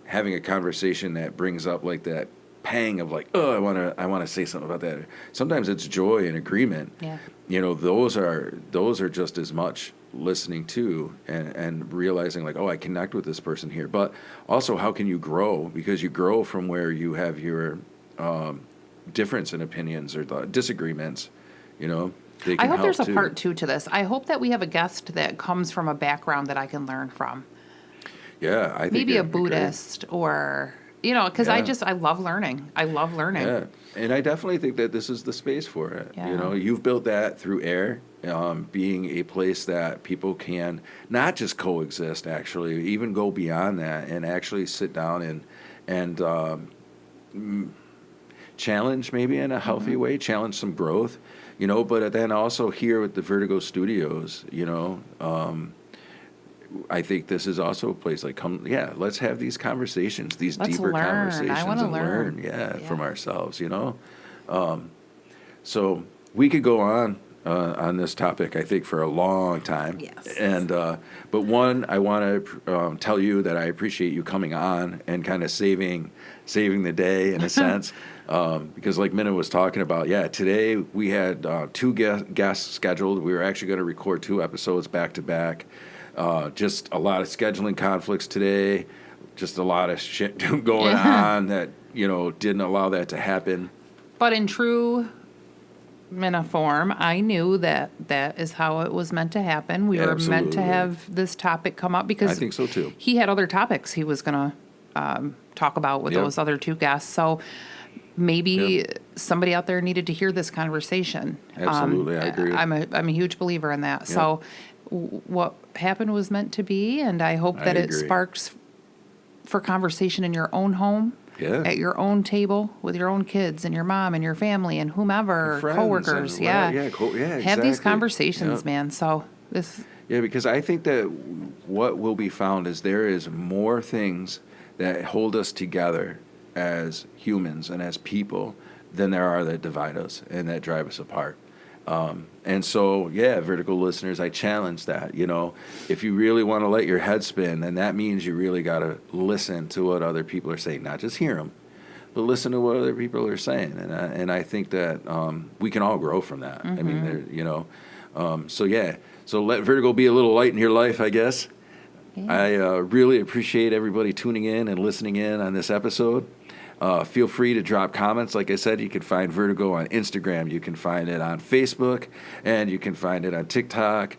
S1: having a conversation that brings up like that pang of like, oh, I want to say something about that. Sometimes it's joy and agreement.
S3: Yeah.
S1: You know, those are just as much listening to and realizing like, oh, I connect with this person here. But also, how can you grow? Because you grow from where you have your difference in opinions or disagreements. You know, they can
S3: I hope
S1: help
S3: there's a
S1: too.
S3: part two to this. I hope that we have a guest that comes from a background that I can learn from.
S1: Yeah, I think
S3: Maybe a
S1: that'd be great.
S3: Buddhist or, you know, because I love learning. I love learning.
S1: Yeah, and I definitely think that this is the space for it.
S3: Yeah.
S1: You know, you've built that through air, being a place that people can not just coexist, actually, even go beyond that and actually sit down and challenge maybe in a healthy way, challenge some growth, you know, but then also here with the Vertigo Studios, you know, I think this is also a place like, let's have these conversations, these
S3: Let's
S1: deeper
S3: learn. I
S1: conversations,
S3: wanna
S1: and
S3: learn.
S1: from
S3: Yeah.
S1: ourselves, So we could go on this topic, I think, for a long time.
S3: Yes.
S1: And but one, I want to tell you that I appreciate you coming on and kind of saving the day in a sense, because like Minna was talking about, today we had two guests scheduled. We were actually going to record 2 episodes back to back. Just a lot of scheduling conflicts today. Just a lot of shit going on that didn't allow that to happen.
S3: But in true Minna form, I knew that is how it was meant to happen. We were meant to
S1: Absolutely.
S3: have this topic come up because
S1: I think so too.
S3: he had other topics he was going to talk about with
S1: Yep.
S3: those other 2 guests. So maybe
S1: Yep.
S3: somebody out there needed to hear this conversation.
S1: Absolutely, I agree.
S3: I'm a huge believer in that.
S1: Yep.
S3: So what happened was meant to be, and I hope that it
S1: agree.
S3: sparks for conversation in your own home.
S1: Yeah.
S3: At your own table with your own kids and your mom and your family and whomever,
S1: Friends
S3: coworkers.
S1: and
S3: Yeah.
S1: whatever.
S3: Have these
S1: Exactly.
S3: conversations,
S1: Yep.
S3: man. So this,
S1: Yeah, because I think that what will be found is there is more things that hold us together as humans and as people than there are that divide us and that drive us apart. And so, Vertical listeners, I challenge that. If you really want to let your head spin, then that means you really got to listen to what other people are saying, not just hear them, but listen to what other people are saying. And I think that we can all grow from that. I mean, so let Vertigo be a little light in your life, I guess.
S3: yeah.
S1: I really appreciate everybody tuning in and listening in on this episode. Feel free to drop comments. Like I said, you can find Vertigo on Instagram. You can find it on Facebook, and you can find it on TikTok.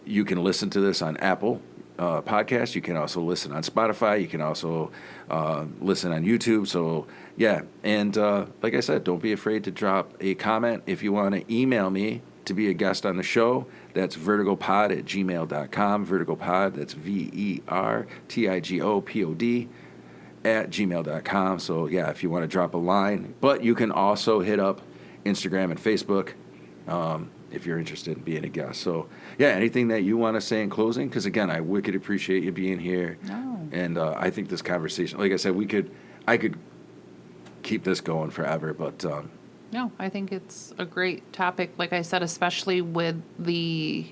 S1: You can listen to this on Apple Podcasts. You can also listen on Spotify. You can also listen on YouTube. So, and like I said, don't be afraid to drop a comment. If you want to email me to be a guest on the show, that's vertigopod@gmail.com. Vertigopod, that's VERTIGOPOD @gmail.com. So, if you want to drop a line. But you can also hit up Instagram and Facebook if you're interested in being a guest. So, anything that you want to say in closing? Because, again, I wicked appreciate you being here.
S3: No.
S1: And I think this conversation, like I said, I could keep this going forever. But,
S3: No, I think it's a great topic. Like I said, especially with the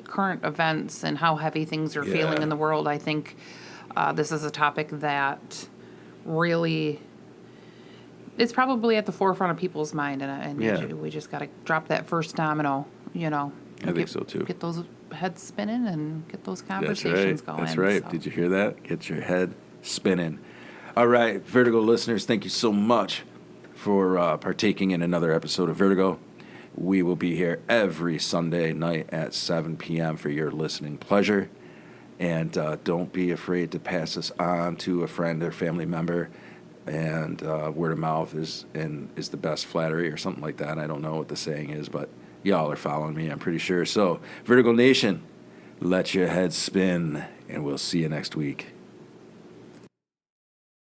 S3: current events and how heavy things are feeling
S1: Yeah.
S3: in the world. I think this is a topic that really, it's probably at the forefront of people's mind, and we just got to drop that first domino.
S1: I think so too.
S3: Get those heads spinning and get those
S1: That's
S3: conversations
S1: right.
S3: going.
S1: That's right.
S3: So.
S1: Did you hear that? Get your head spinning. All right, Vertigo listeners, thank you so much for partaking in another episode of Vertigo. We will be here every Sunday night at 7 p.m. for your listening pleasure. And don't be afraid to pass us on to a friend or family member. And word of mouth is the best flattery or something like that. I don't know what the saying is, but y'all are following me, I'm pretty sure. So, Vertigo Nation, let your head spin, and we'll see you next week.